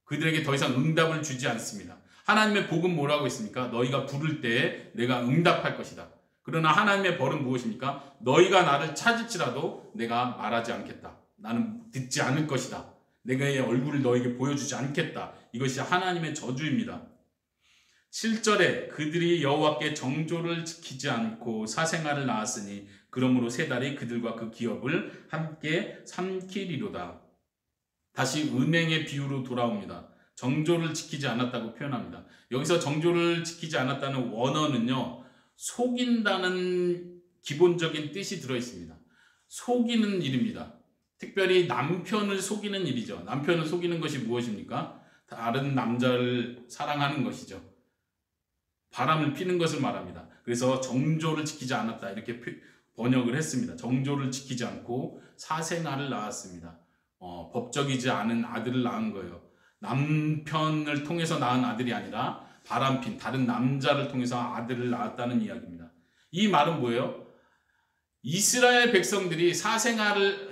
그들에게 더 이상 응답을 주지 않습니다. 하나님의 복은 뭐라고 했습니까? 너희가 부를 때에 내가 응답할 것이다. 그러나 하나님의 벌은 무엇입니까? 너희가 나를 찾을지라도 내가 말하지 않겠다. 나는 듣지 않을 것이다. 내가 의 얼굴을 너에게 보여주지 않겠다. 이것이 하나님의 저주입니다. 7절에 그들이 여호와께 정조를 지키지 않고 사생아를 낳았으니 그러므로 세 달이 그들과 그 기업을 함께 삼키리로다. 다시 음행의 비유로 돌아옵니다. 정조를 지키지 않았다고 표현합니다. 여기서 정조를 지키지 않았다는 원어는요, 속인다는 기본적인 뜻이 들어있습니다. 속이는 일입니다. 특별히 남편을 속이는 일이죠. 남편을 속이는 것이 무엇입니까? 다른 남자를 사랑하는 것이죠. 바람을 피는 것을 말합니다. 그래서 정조를 지키지 않았다 이렇게 번역을 했습니다. 정조를 지키지 않고 사생아를 낳았습니다. 법적이지 않은 아들을 낳은 거예요. 남편을 통해서 낳은 아들이 아니라 바람핀 다른 남자를 통해서 아들을 낳았다는 이야기입니다. 이 말은 뭐예요? 이스라엘 백성들이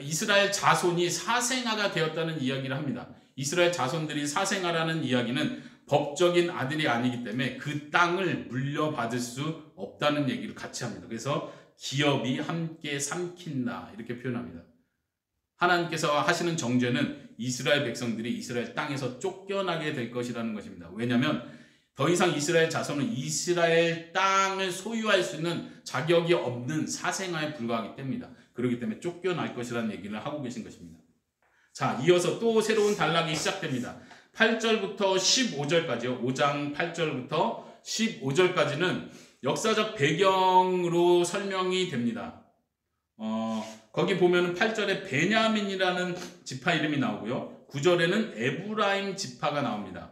이스라엘 자손이 사생아가 되었다는 이야기를 합니다. 이스라엘 자손들이 사생아라는 이야기는 법적인 아들이 아니기 때문에 그 땅을 물려받을 수 없다는 얘기를 같이 합니다. 그래서 기업이 함께 삼킨다 이렇게 표현합니다. 하나님께서 하시는 정죄는 이스라엘 백성들이 이스라엘 땅에서 쫓겨나게 될 것이라는 것입니다. 왜냐하면 더 이상 이스라엘 자손은 이스라엘 땅을 소유할 수 있는 자격이 없는 사생아에 불과하기 때문이다. 그렇기 때문에 쫓겨날 것이라는 얘기를 하고 계신 것입니다. 자, 이어서 또 새로운 단락이 시작됩니다. 8절부터 15절까지요. 5장 8절부터 15절까지는 역사적 배경으로 설명이 됩니다. 거기 보면 8절에 베냐민이라는 지파 이름이 나오고요. 9절에는 에브라임 지파가 나옵니다.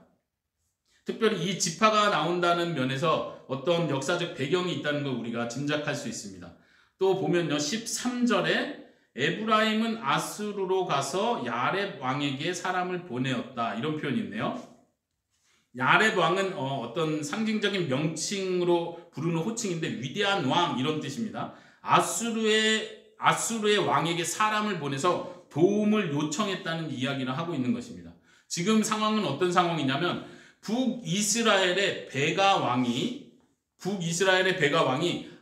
특별히 이 지파가 나온다는 면에서 어떤 역사적 배경이 있다는 걸 우리가 짐작할 수 있습니다. 또 보면요, 13절에 에브라임은 아수르로 가서 야렙 왕에게 사람을 보내었다 이런 표현이 있네요. 야렙 왕은 어떤 상징적인 명칭으로 부르는 호칭인데 위대한 왕 이런 뜻입니다. 아수르의 왕에게 사람을 보내서 도움을 요청했다는 이야기를 하고 있는 것입니다. 지금 상황은 어떤 상황이냐면 북이스라엘의 베가 왕이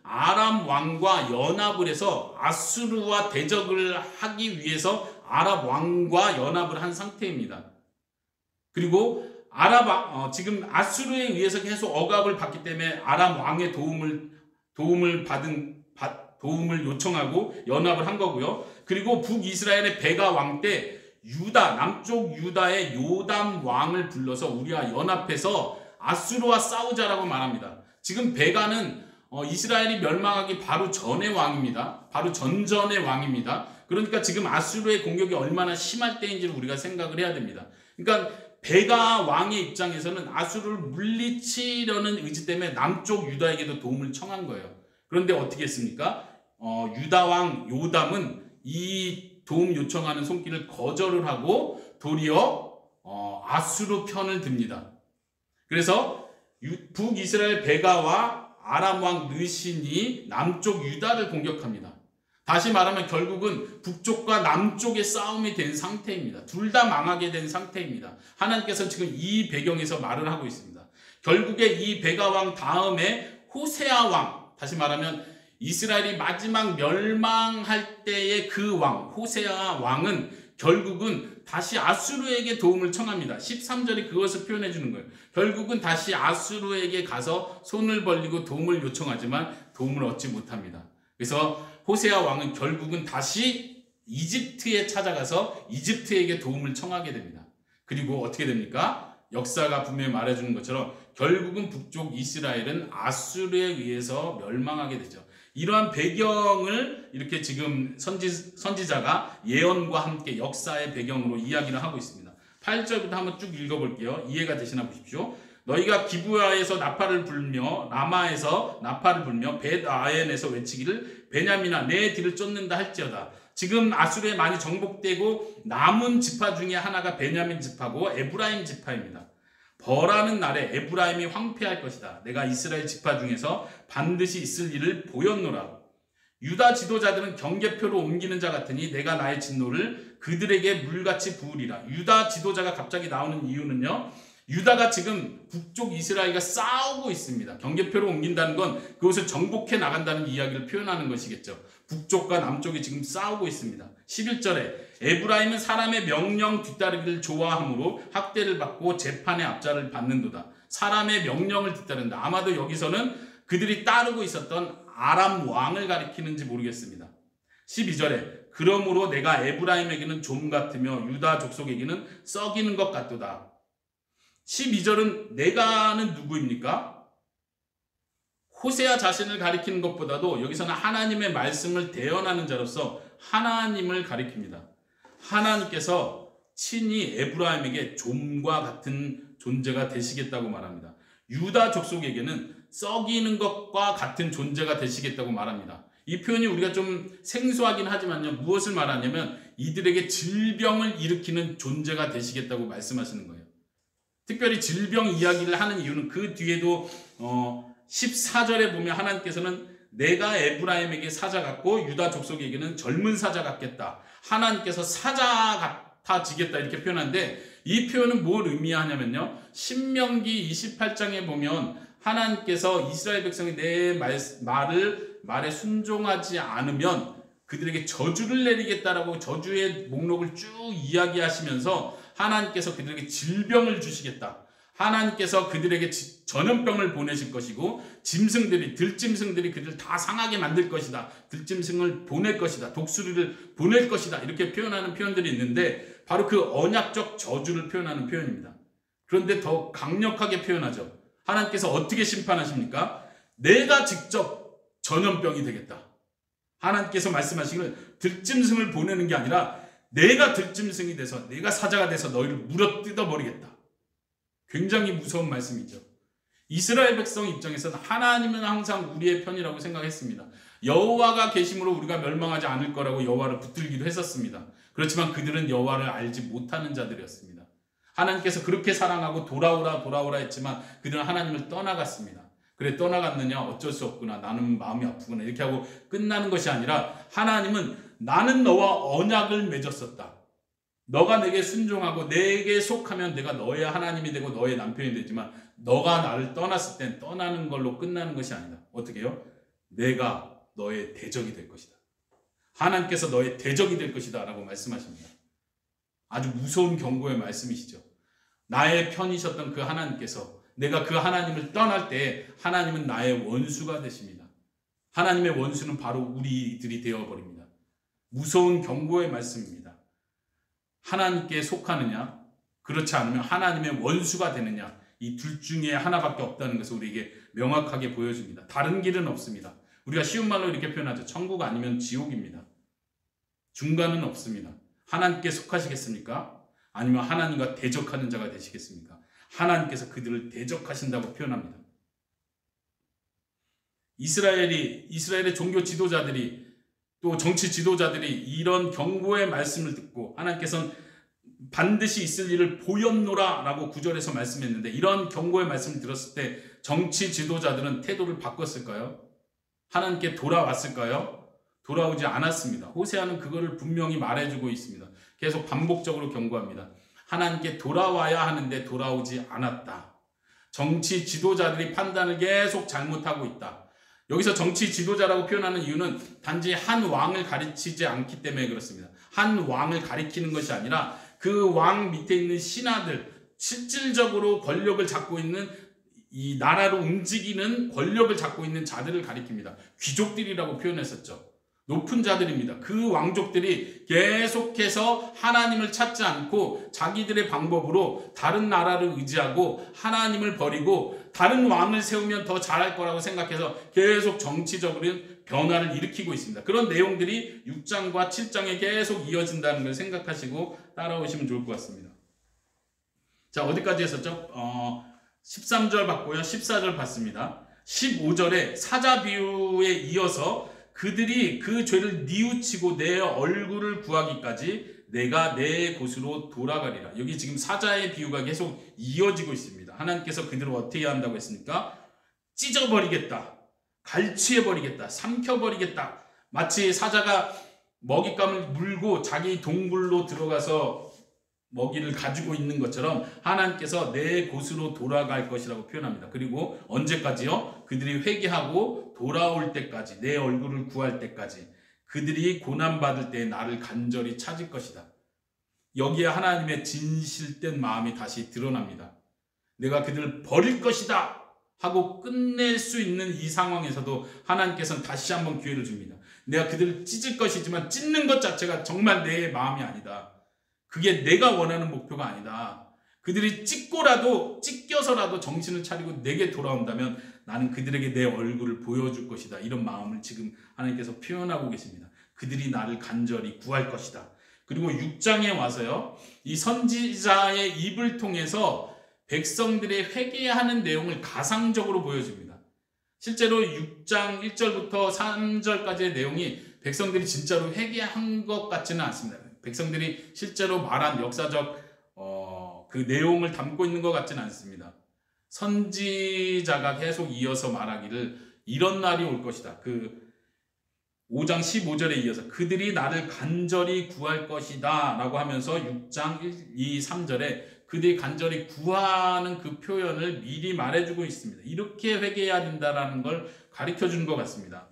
아람 왕과 연합을 해서 아수르와 대적을 하기 위해서 아랍 왕과 연합을 한 상태입니다. 그리고 지금 아수르에 의해서 계속 억압을 받기 때문에 아람 왕의 도움을 도움을 요청하고 연합을 한 거고요. 그리고 북이스라엘의 베가 왕 때 유다, 남쪽 유다의 요담 왕을 불러서 우리와 연합해서 아수르와 싸우자라고 말합니다. 지금 베가는 이스라엘이 멸망하기 바로 전의 왕입니다. 바로 전전의 왕입니다. 그러니까 지금 아수르의 공격이 얼마나 심할 때인지를 우리가 생각을 해야 됩니다. 그러니까 베가 왕의 입장에서는 아수르를 물리치려는 의지 때문에 남쪽 유다에게도 도움을 청한 거예요. 그런데 어떻게 했습니까? 유다 왕 요담은 이 도움 요청하는 손길을 거절을 하고 도리어 아수르 편을 듭니다. 그래서 북이스라엘 베가와 아람 왕 르신이 남쪽 유다를 공격합니다. 다시 말하면 결국은 북쪽과 남쪽의 싸움이 된 상태입니다. 둘 다 망하게 된 상태입니다. 하나님께서 지금 이 배경에서 말을 하고 있습니다. 결국에 이 베가 왕 다음에 호세아 왕, 다시 말하면 이스라엘이 마지막 멸망할 때의 그 왕, 호세아 왕은 결국은 다시 아수르에게 도움을 청합니다. 13절이 그것을 표현해 주는 거예요. 결국은 다시 아수르에게 가서 손을 벌리고 도움을 요청하지만 도움을 얻지 못합니다. 그래서 호세아 왕은 결국은 다시 이집트에 찾아가서 이집트에게 도움을 청하게 됩니다. 그리고 어떻게 됩니까? 역사가 분명히 말해주는 것처럼 결국은 북쪽 이스라엘은 아수르에 의해서 멸망하게 되죠. 이러한 배경을 이렇게 지금 선지자가 예언과 함께 역사의 배경으로 이야기를 하고 있습니다. 8절부터 한번 쭉 읽어볼게요. 이해가 되시나 보십시오. 너희가 기브야에서 나팔을 불며 라마에서 나팔을 불며 벳아엔에서 외치기를 베냐민아 내 뒤를 쫓는다 할지어다. 지금 아수르에 많이 정복되고 남은 지파 중에 하나가 베냐민 지파고 에브라임 지파입니다. 벌하는 날에 에브라임이 황폐할 것이다. 내가 이스라엘 지파 중에서 반드시 있을 일을 보였노라. 유다 지도자들은 경계표로 옮기는 자 같으니 내가 나의 진노를 그들에게 물같이 부으리라. 유다 지도자가 갑자기 나오는 이유는요, 유다가 지금 북쪽 이스라엘과 싸우고 있습니다. 경계표로 옮긴다는 건 그것을 정복해 나간다는 이야기를 표현하는 것이겠죠. 북쪽과 남쪽이 지금 싸우고 있습니다. 11절에 에브라임은 사람의 명령 뒤따르기를 좋아하므로 학대를 받고 재판의 압자를 받는도다. 사람의 명령을 뒤따른다. 아마도 여기서는 그들이 따르고 있었던 아람 왕을 가리키는지 모르겠습니다. 12절에 그러므로 내가 에브라임에게는 좀 같으며 유다 족속에게는 썩이는 것 같도다. 12절은 내가는 누구입니까? 호세아 자신을 가리키는 것보다도 여기서는 하나님의 말씀을 대언하는 자로서 하나님을 가리킵니다. 하나님께서 친히 에브라임에게 좀과 같은 존재가 되시겠다고 말합니다. 유다 족속에게는 썩이는 것과 같은 존재가 되시겠다고 말합니다. 이 표현이 우리가 좀 생소하긴 하지만요, 무엇을 말하냐면 이들에게 질병을 일으키는 존재가 되시겠다고 말씀하시는 거예요. 특별히 질병 이야기를 하는 이유는 그 뒤에도 14절에 보면 하나님께서는 내가 에브라임에게 사자 같고 유다 족속에게는 젊은 사자 같겠다. 하나님께서 사자 같아지겠다 이렇게 표현하는데, 이 표현은 뭘 의미하냐면요, 신명기 28장에 보면 하나님께서 이스라엘 백성이 내 말에 순종하지 않으면 그들에게 저주를 내리겠다라고 저주의 목록을 쭉 이야기하시면서 하나님께서 그들에게 질병을 주시겠다. 하나님께서 그들에게 전염병을 보내실 것이고 들짐승들이 그들을 다 상하게 만들 것이다. 들짐승을 보낼 것이다. 독수리를 보낼 것이다. 이렇게 표현하는 표현들이 있는데 바로 그 언약적 저주를 표현하는 표현입니다. 그런데 더 강력하게 표현하죠. 하나님께서 어떻게 심판하십니까? 내가 직접 전염병이 되겠다. 하나님께서 말씀하시기를 들짐승을 보내는 게 아니라 내가 들짐승이 돼서 내가 사자가 돼서 너희를 물어 뜯어버리겠다. 굉장히 무서운 말씀이죠. 이스라엘 백성 입장에서는 하나님은 항상 우리의 편이라고 생각했습니다. 여호와가 계심으로 우리가 멸망하지 않을 거라고 여호와를 붙들기도 했었습니다. 그렇지만 그들은 여호와를 알지 못하는 자들이었습니다. 하나님께서 그렇게 사랑하고 돌아오라 했지만 그들은 하나님을 떠나갔습니다. 그래, 떠나갔느냐, 어쩔 수 없구나, 나는 마음이 아프구나 이렇게 하고 끝나는 것이 아니라 하나님은 나는 너와 언약을 맺었었다. 너가 내게 순종하고 내게 속하면 내가 너의 하나님이 되고 너의 남편이 되지만 너가 나를 떠났을 땐 떠나는 걸로 끝나는 것이 아니다. 어떻게 해요? 내가 너의 대적이 될 것이다. 하나님께서 너의 대적이 될 것이다 라고 말씀하십니다. 아주 무서운 경고의 말씀이시죠. 나의 편이셨던 그 하나님께서 내가 그 하나님을 떠날 때 하나님은 나의 원수가 되십니다. 하나님의 원수는 바로 우리들이 되어버립니다. 무서운 경고의 말씀입니다. 하나님께 속하느냐, 그렇지 않으면 하나님의 원수가 되느냐, 이 둘 중에 하나밖에 없다는 것을 우리에게 명확하게 보여줍니다. 다른 길은 없습니다. 우리가 쉬운 말로 이렇게 표현하죠. 천국 아니면 지옥입니다. 중간은 없습니다. 하나님께 속하시겠습니까? 아니면 하나님과 대적하는 자가 되시겠습니까? 하나님께서 그들을 대적하신다고 표현합니다. 이스라엘의 종교 지도자들이 또 정치 지도자들이 이런 경고의 말씀을 듣고 하나님께서는 반드시 있을 일을 보였노라 라고 9절에서 말씀했는데, 이런 경고의 말씀을 들었을 때 정치 지도자들은 태도를 바꿨을까요? 하나님께 돌아왔을까요? 돌아오지 않았습니다. 호세아는 그거를 분명히 말해주고 있습니다. 계속 반복적으로 경고합니다. 하나님께 돌아와야 하는데 돌아오지 않았다. 정치 지도자들이 판단을 계속 잘못하고 있다. 여기서 정치 지도자라고 표현하는 이유는 단지 한 왕을 가리키지 않기 때문에 그렇습니다. 한 왕을 가리키는 것이 아니라 그 왕 밑에 있는 신하들, 실질적으로 권력을 잡고 있는, 이 나라로 움직이는 권력을 잡고 있는 자들을 가리킵니다. 귀족들이라고 표현했었죠. 높은 자들입니다. 그 왕족들이 계속해서 하나님을 찾지 않고 자기들의 방법으로 다른 나라를 의지하고 하나님을 버리고 다른 왕을 세우면 더 잘할 거라고 생각해서 계속 정치적으로 변화를 일으키고 있습니다. 그런 내용들이 6장과 7장에 계속 이어진다는 걸 생각하시고 따라오시면 좋을 것 같습니다. 자, 어디까지 했었죠? 13절 봤고요. 14절 봤습니다. 15절에 사자 비유에 이어서 그들이 그 죄를 뉘우치고 내 얼굴을 구하기까지 내가 내 곳으로 돌아가리라. 여기 지금 사자의 비유가 계속 이어지고 있습니다. 하나님께서 그들을 어떻게 한다고 했습니까? 찢어버리겠다, 갈취해버리겠다, 삼켜버리겠다. 마치 사자가 먹잇감을 물고 자기 동굴로 들어가서 먹이를 가지고 있는 것처럼 하나님께서 내 곳으로 돌아갈 것이라고 표현합니다. 그리고 언제까지요? 그들이 회개하고 돌아올 때까지, 내 얼굴을 구할 때까지, 그들이 고난받을 때 나를 간절히 찾을 것이다. 여기에 하나님의 진실된 마음이 다시 드러납니다. 내가 그들을 버릴 것이다 하고 끝낼 수 있는 이 상황에서도 하나님께서는 다시 한번 기회를 줍니다. 내가 그들을 찢을 것이지만 찢는 것 자체가 정말 내 마음이 아니다. 그게 내가 원하는 목표가 아니다. 그들이 찢겨서라도 정신을 차리고 내게 돌아온다면 나는 그들에게 내 얼굴을 보여줄 것이다. 이런 마음을 지금 하나님께서 표현하고 계십니다. 그들이 나를 간절히 구할 것이다. 그리고 6장에 와서요, 이 선지자의 입을 통해서 백성들의 회개하는 내용을 가상적으로 보여줍니다. 실제로 6장 1절부터 3절까지의 내용이 백성들이 진짜로 회개한 것 같지는 않습니다. 백성들이 실제로 말한 역사적 그 내용을 담고 있는 것 같지는 않습니다. 선지자가 계속 이어서 말하기를 이런 날이 올 것이다. 그 5장 15절에 이어서 그들이 나를 간절히 구할 것이다 라고 하면서 6장 1, 2, 3절에 그들이 간절히 구하는 그 표현을 미리 말해주고 있습니다. 이렇게 회개해야 된다는 걸 가르쳐주는 것 같습니다.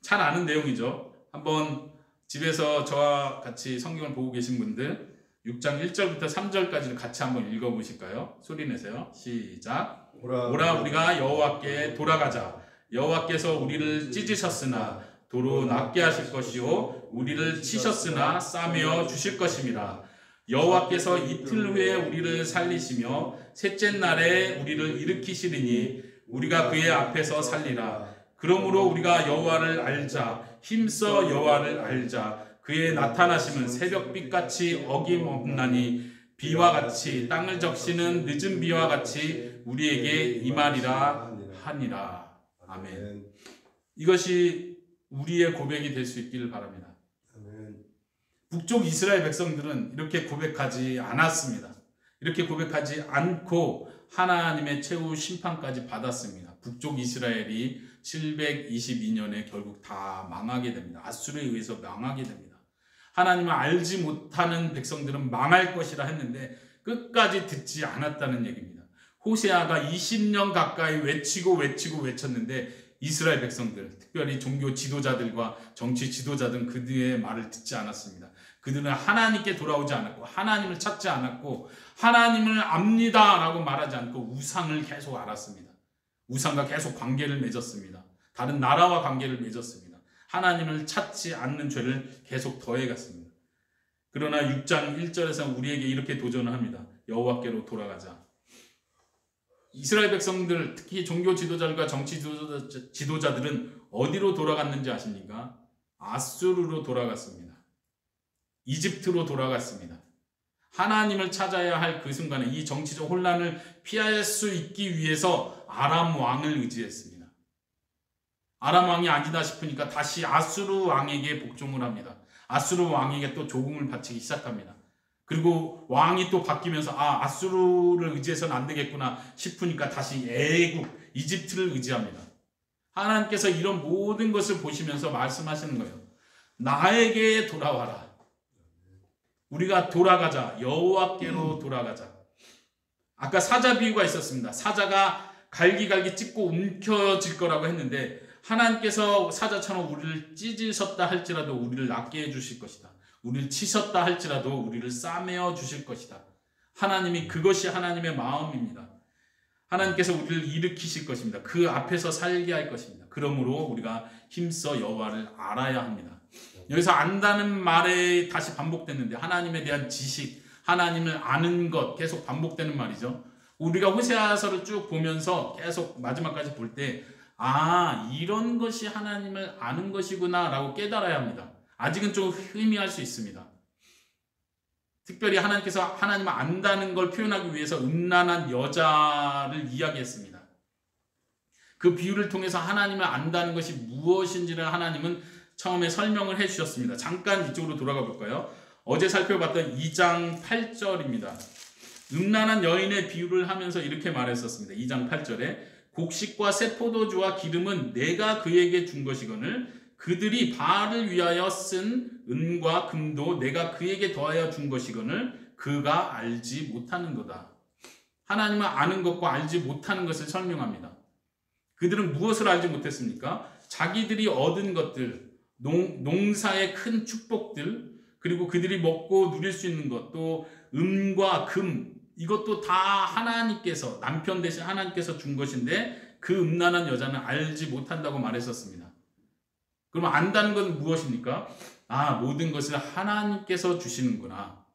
잘 아는 내용이죠. 한번 집에서 저와 같이 성경을 보고 계신 분들 6장 1절부터 3절까지를 같이 한번 읽어보실까요? 소리 내세요. 시작. 오라 우리가 여호와께 돌아가자. 여호와께서 우리를 찢으셨으나 도로 낫게 하실 것이요 우리를 치셨으나 싸매어 주실 것임이라. 여호와께서 이틀 후에 우리를 살리시며 셋째 날에 우리를 일으키시리니 우리가 그의 앞에서 살리라. 그러므로 우리가 여호와를 알자. 힘써 여호와를 알자. 그의 나타나심은 새벽빛같이 어김없나니 비와 같이 땅을 적시는 늦은 비와 같이 우리에게 임하리라 하니라. 아멘. 이것이 우리의 고백이 될 수 있기를 바랍니다. 북쪽 이스라엘 백성들은 이렇게 고백하지 않았습니다. 이렇게 고백하지 않고 하나님의 최후 심판까지 받았습니다. 북쪽 이스라엘이 722년에 결국 다 망하게 됩니다. 아수르에 의해서 망하게 됩니다. 하나님을 알지 못하는 백성들은 망할 것이라 했는데 끝까지 듣지 않았다는 얘기입니다. 호세아가 20년 가까이 외쳤는데 이스라엘 백성들, 특별히 종교 지도자들과 정치 지도자들은 그들의 말을 듣지 않았습니다. 그들은 하나님께 돌아오지 않았고 하나님을 찾지 않았고 하나님을 압니다 라고 말하지 않고 우상을 계속 알았습니다. 우상과 계속 관계를 맺었습니다. 다른 나라와 관계를 맺었습니다. 하나님을 찾지 않는 죄를 계속 더해갔습니다. 그러나 6장 1절에서 우리에게 이렇게 도전을 합니다. 여호와께로 돌아가자. 이스라엘 백성들, 특히 종교 지도자들과 정치 지도자들은 어디로 돌아갔는지 아십니까? 아수르로 돌아갔습니다. 이집트로 돌아갔습니다. 하나님을 찾아야 할 그 순간에 이 정치적 혼란을 피할 수 있기 위해서 아람 왕을 의지했습니다. 아람 왕이 아니다 싶으니까 다시 아수르 왕에게 복종을 합니다. 아수르 왕에게 또 조공을 바치기 시작합니다. 그리고 왕이 또 바뀌면서 아수르를 의지해서는 안 되겠구나 싶으니까 다시 애국, 이집트를 의지합니다. 하나님께서 이런 모든 것을 보시면서 말씀하시는 거예요. 나에게 돌아와라. 우리가 돌아가자. 여호와께로 돌아가자. 아까 사자 비유가 있었습니다. 사자가 갈기갈기 찢고 움켜질 거라고 했는데 하나님께서 사자처럼 우리를 찢으셨다 할지라도 우리를 낫게 해주실 것이다. 우리를 치셨다 할지라도 우리를 싸매어 주실 것이다. 하나님이 그것이 하나님의 마음입니다. 하나님께서 우리를 일으키실 것입니다. 그 앞에서 살게 할 것입니다. 그러므로 우리가 힘써 여호와를 알아야 합니다. 여기서 안다는 말에 다시 반복됐는데 하나님에 대한 지식, 하나님을 아는 것 계속 반복되는 말이죠. 우리가 호세아서를 쭉 보면서 계속 마지막까지 볼 때 이런 것이 하나님을 아는 것이구나 라고 깨달아야 합니다. 아직은 좀 희미할 수 있습니다. 특별히 하나님께서 하나님을 안다는 걸 표현하기 위해서 음란한 여자를 이야기했습니다. 그 비유를 통해서 하나님을 안다는 것이 무엇인지를 하나님은 처음에 설명을 해주셨습니다. 잠깐 이쪽으로 돌아가 볼까요? 어제 살펴봤던 2장 8절입니다. 음란한 여인의 비유를 하면서 이렇게 말했었습니다. 2장 8절에 곡식과 새 포도주와 기름은 내가 그에게 준 것이거늘 그들이 바알을 위하여 쓴 은과 금도 내가 그에게 더하여 준 것이거늘 그가 알지 못하는도다. 하나님을 아는 것과 알지 못하는 것을 설명합니다. 그들은 무엇을 알지 못했습니까? 자기들이 얻은 것들, 농사의 큰 축복들, 그리고 그들이 먹고 누릴 수 있는 것, 또 은과 금, 이것도 다 하나님께서, 남편 대신 하나님께서 준 것인데 그 음란한 여자는 알지 못한다고 말했었습니다. 그럼 안다는 것은 무엇입니까? 모든 것을 하나님께서 주시는구나.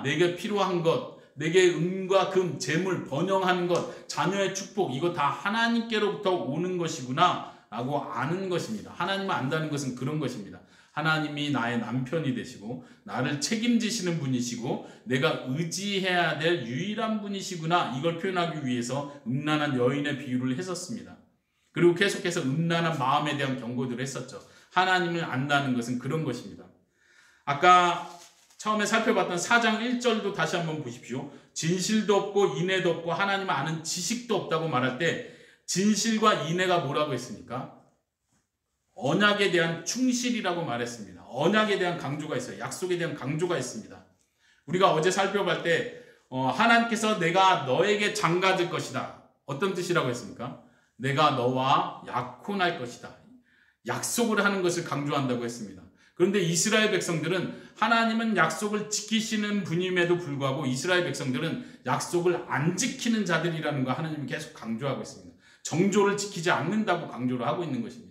내게 필요한 것, 내게 은과 금, 재물, 번영하는 것, 자녀의 축복, 이거 다 하나님께로부터 오는 것이구나 라고 아는 것입니다. 하나님을 안다는 것은 그런 것입니다. 하나님이 나의 남편이 되시고 나를 책임지시는 분이시고 내가 의지해야 될 유일한 분이시구나, 이걸 표현하기 위해서 음란한 여인의 비유를 했었습니다. 그리고 계속해서 음란한 마음에 대한 경고들을 했었죠. 하나님을 안다는 것은 그런 것입니다. 아까 처음에 살펴봤던 4장 1절도 다시 한번 보십시오. 진실도 없고 인애도 없고 하나님을 아는 지식도 없다고 말할 때 진실과 인애가 뭐라고 했습니까? 언약에 대한 충실이라고 말했습니다. 언약에 대한 강조가 있어요. 약속에 대한 강조가 있습니다. 우리가 어제 살펴볼 때 하나님께서 내가 너에게 장가들 것이다. 어떤 뜻이라고 했습니까? 내가 너와 약혼할 것이다. 약속을 하는 것을 강조한다고 했습니다. 그런데 이스라엘 백성들은 하나님은 약속을 지키시는 분임에도 불구하고 이스라엘 백성들은 약속을 안 지키는 자들이라는 거 하나님이 계속 강조하고 있습니다. 정조를 지키지 않는다고 강조를 하고 있는 것입니다.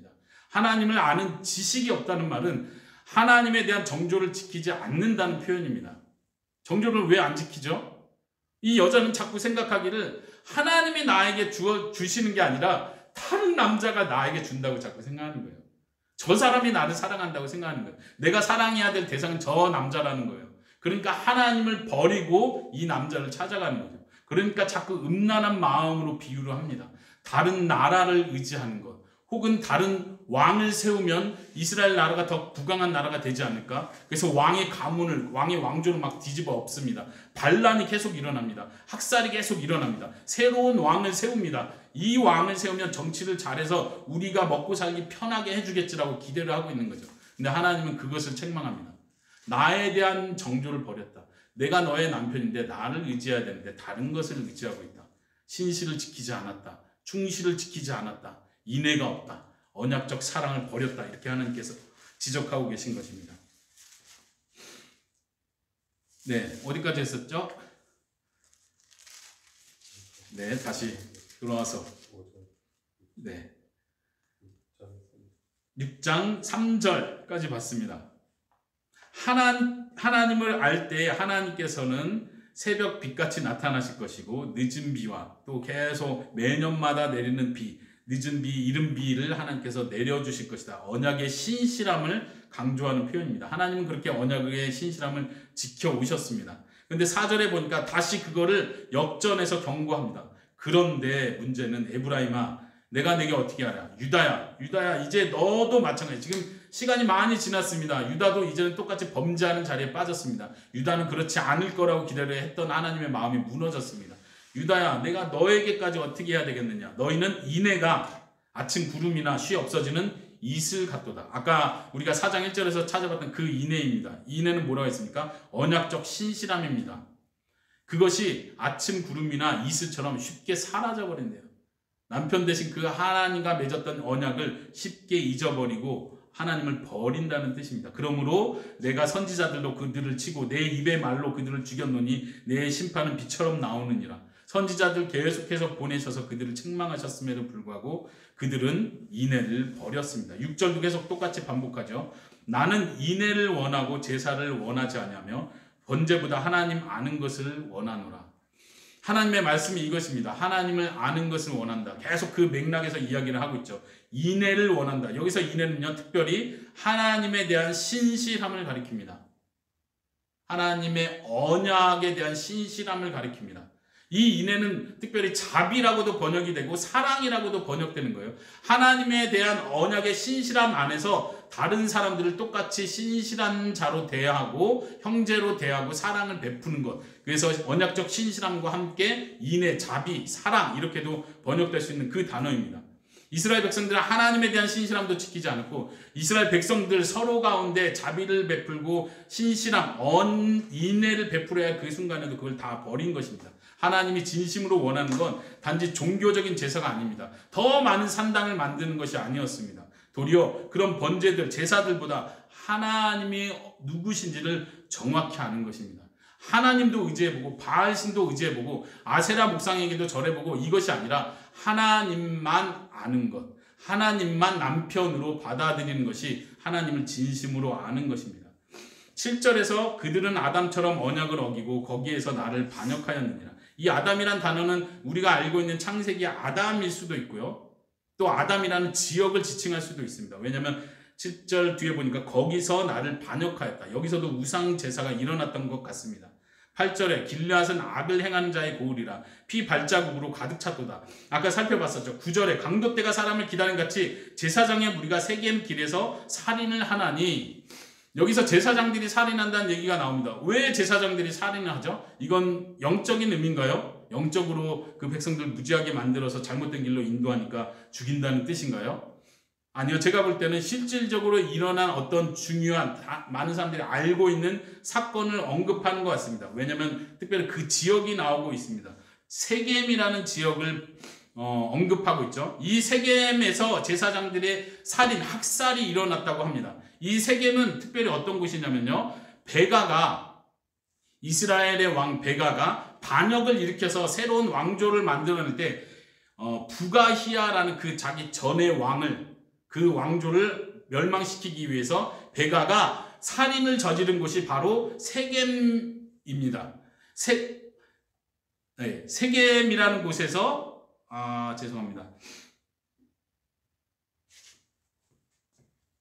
하나님을 아는 지식이 없다는 말은 하나님에 대한 정조를 지키지 않는다는 표현입니다. 정조를 왜 안 지키죠? 이 여자는 자꾸 생각하기를 하나님이 나에게 주시는 게 아니라 다른 남자가 나에게 준다고 자꾸 생각하는 거예요. 저 사람이 나를 사랑한다고 생각하는 거예요. 내가 사랑해야 될 대상은 저 남자라는 거예요. 그러니까 하나님을 버리고 이 남자를 찾아가는 거죠. 그러니까 자꾸 음란한 마음으로 비유를 합니다. 다른 나라를 의지하는 것, 혹은 다른 왕을 세우면 이스라엘 나라가 더 부강한 나라가 되지 않을까? 그래서 왕의 가문을, 왕의 왕조를 막 뒤집어 엎습니다. 반란이 계속 일어납니다. 학살이 계속 일어납니다. 새로운 왕을 세웁니다. 이 왕을 세우면 정치를 잘해서 우리가 먹고 살기 편하게 해주겠지라고 기대를 하고 있는 거죠. 근데 하나님은 그것을 책망합니다. 나에 대한 정조를 버렸다. 내가 너의 남편인데 나를 의지해야 되는데 다른 것을 의지하고 있다. 신실을 지키지 않았다. 충실을 지키지 않았다. 인애가 없다. 언약적 사랑을 버렸다. 이렇게 하나님께서 지적하고 계신 것입니다. 네, 어디까지 했었죠? 네, 다시 돌아와서. 네, 6장 3절까지 봤습니다. 하나님을 알 때 하나님께서는 새벽 빛같이 나타나실 것이고 늦은 비와 또 계속 매년마다 내리는 비, 늦은 비, 이른 비를 하나님께서 내려주실 것이다. 언약의 신실함을 강조하는 표현입니다. 하나님은 그렇게 언약의 신실함을 지켜오셨습니다. 근데 4절에 보니까 다시 그거를 역전해서 경고합니다. 그런데 문제는 에브라임아, 내가 내게 어떻게 하랴? 유다야, 이제 너도 마찬가지. 지금 시간이 많이 지났습니다. 유다도 이제는 똑같이 범죄하는 자리에 빠졌습니다. 유다는 그렇지 않을 거라고 기다려 했던 하나님의 마음이 무너졌습니다. 유다야, 내가 너에게까지 어떻게 해야 되겠느냐? 너희는 이내가 아침 구름이나 쉬 없어지는 이슬 같도다. 아까 우리가 4장 1절에서 찾아봤던 그 이내입니다. 이내는 뭐라고 했습니까? 언약적 신실함입니다. 그것이 아침 구름이나 이슬처럼 쉽게 사라져버린대요. 남편 대신 그 하나님과 맺었던 언약을 쉽게 잊어버리고 하나님을 버린다는 뜻입니다. 그러므로 내가 선지자들로 그들을 치고 내 입의 말로 그들을 죽였노니 내 심판은 비처럼 나오느니라. 선지자들 계속해서 보내셔서 그들을 책망하셨음에도 불구하고 그들은 인애를 버렸습니다. 6절도 계속 똑같이 반복하죠. 나는 인애를 원하고 제사를 원하지 아니하며 번제보다 하나님 아는 것을 원하노라. 하나님의 말씀이 이것입니다. 하나님을 아는 것을 원한다. 계속 그 맥락에서 이야기를 하고 있죠. 인애를 원한다. 여기서 인애는요, 특별히 하나님에 대한 신실함을 가리킵니다. 하나님의 언약에 대한 신실함을 가리킵니다. 이 인애는 특별히 자비라고도 번역이 되고 사랑이라고도 번역되는 거예요. 하나님에 대한 언약의 신실함 안에서 다른 사람들을 똑같이 신실한 자로 대하고 형제로 대하고 사랑을 베푸는 것. 그래서 언약적 신실함과 함께 인애, 자비, 사랑 이렇게도 번역될 수 있는 그 단어입니다. 이스라엘 백성들은 하나님에 대한 신실함도 지키지 않았고 이스라엘 백성들 서로 가운데 자비를 베풀고 신실함, 인애를 베풀어야 할 그 순간에도 그걸 다 버린 것입니다. 하나님이 진심으로 원하는 건 단지 종교적인 제사가 아닙니다. 더 많은 산당을 만드는 것이 아니었습니다. 도리어 그런 번제들, 제사들보다 하나님이 누구신지를 정확히 아는 것입니다. 하나님도 의지해보고 바알신도 의지해보고 아세라 목상에게도 절해보고 이것이 아니라 하나님만 아는 것, 하나님만 남편으로 받아들이는 것이 하나님을 진심으로 아는 것입니다. 7절에서 그들은 아담처럼 언약을 어기고 거기에서 나를 반역하였느니라. 이 아담이란 단어는 우리가 알고 있는 창세기 아담일 수도 있고요. 또 아담이라는 지역을 지칭할 수도 있습니다. 왜냐하면 7절 뒤에 보니까 거기서 나를 반역하였다. 여기서도 우상 제사가 일어났던 것 같습니다. 8절에 길르앗은 악을 행하는 자의 고울이라 피 발자국으로 가득 찼도다. 아까 살펴봤었죠. 9절에 강도떼가 사람을 기다린 같이 제사장의 무리가 세겜 길에서 살인을 하나니 여기서 제사장들이 살인한다는 얘기가 나옵니다. 왜 제사장들이 살인을 하죠? 이건 영적인 의미인가요? 영적으로 그 백성들 무지하게 만들어서 잘못된 길로 인도하니까 죽인다는 뜻인가요? 아니요. 제가 볼 때는 실질적으로 일어난 어떤 중요한 많은 사람들이 알고 있는 사건을 언급하는 것 같습니다. 왜냐하면 특별히 그 지역이 나오고 있습니다. 세겜이라는 지역을 언급하고 있죠. 이 세겜에서 제사장들의 살인, 학살이 일어났다고 합니다. 이 세겜은 특별히 어떤 곳이냐면요. 베가가 이스라엘의 왕 베가가 반역을 일으켜서 새로운 왕조를 만들어낼 때 부가히야라는 그 자기 전의 왕을 그 왕조를 멸망시키기 위해서 베가가 살인을 저지른 곳이 바로 세겜입니다. 세겜이라는 곳에서 죄송합니다.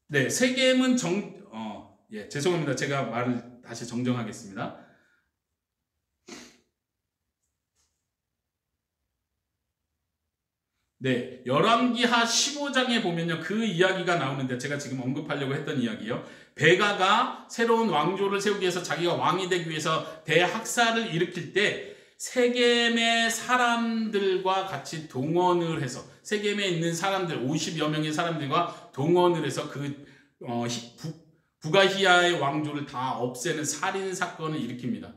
네, 세겜은 죄송합니다. 제가 말을 다시 정정하겠습니다. 네, 열왕기하 15장에 보면요. 그 이야기가 나오는데 제가 지금 언급하려고 했던 이야기요. 베가가 새로운 왕조를 세우기 위해서 자기가 왕이 되기 위해서 대학살을 일으킬 때 세겜의 사람들과 같이 동원을 해서 세겜에 있는 사람들 50여 명의 사람들과 동원을 해서 그 부가히야의 왕조를 다 없애는 살인 사건을 일으킵니다.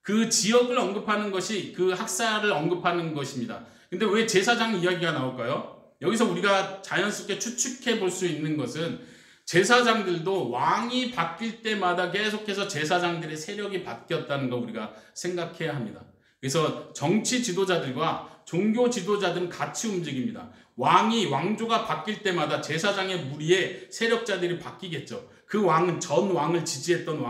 그 지역을 언급하는 것이 그 학살을 언급하는 것입니다. 근데 왜 제사장 이야기가 나올까요? 여기서 우리가 자연스럽게 추측해 볼 수 있는 것은 제사장들도 왕이 바뀔 때마다 계속해서 제사장들의 세력이 바뀌었다는 거 우리가 생각해야 합니다. 그래서 정치 지도자들과 종교 지도자들은 같이 움직입니다. 왕조가 바뀔 때마다 제사장의 무리의 세력자들이 바뀌겠죠. 그 왕은 전 왕을 지지했던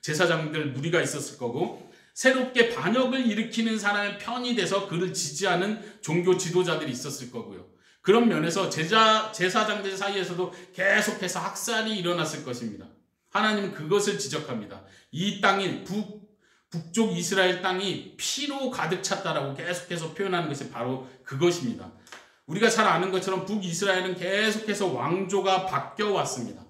제사장들 무리가 있었을 거고, 새롭게 반역을 일으키는 사람의 편이 돼서 그를 지지하는 종교 지도자들이 있었을 거고요. 그런 면에서 제사장들 사이에서도 계속해서 학살이 일어났을 것입니다. 하나님은 그것을 지적합니다. 이 땅이 북쪽 이스라엘 땅이 피로 가득 찼다라고 계속해서 표현하는 것이 바로 그것입니다. 우리가 잘 아는 것처럼 북이스라엘은 계속해서 왕조가 바뀌어 왔습니다.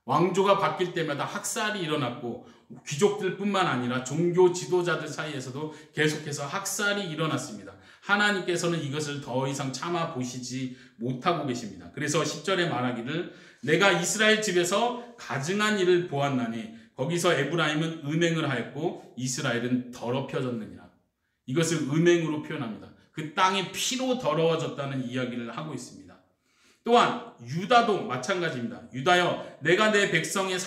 왕조가 바뀔 때마다 학살이 일어났고, 귀족들뿐만 아니라 종교 지도자들 사이에서도 계속해서 학살이 일어났습니다. 하나님께서는 이것을 더 이상 참아 보시지 못하고 계십니다. 그래서 10절에 말하기를 내가 이스라엘 집에서 가증한 일을 보았나니 거기서 에브라임은 음행을 하였고 이스라엘은 더럽혀졌느니라. 이것을 음행으로 표현합니다. 그 땅이 피로 더러워졌다는 이야기를 하고 있습니다. 또한 유다도 마찬가지입니다. 유다여 내가 내 백성의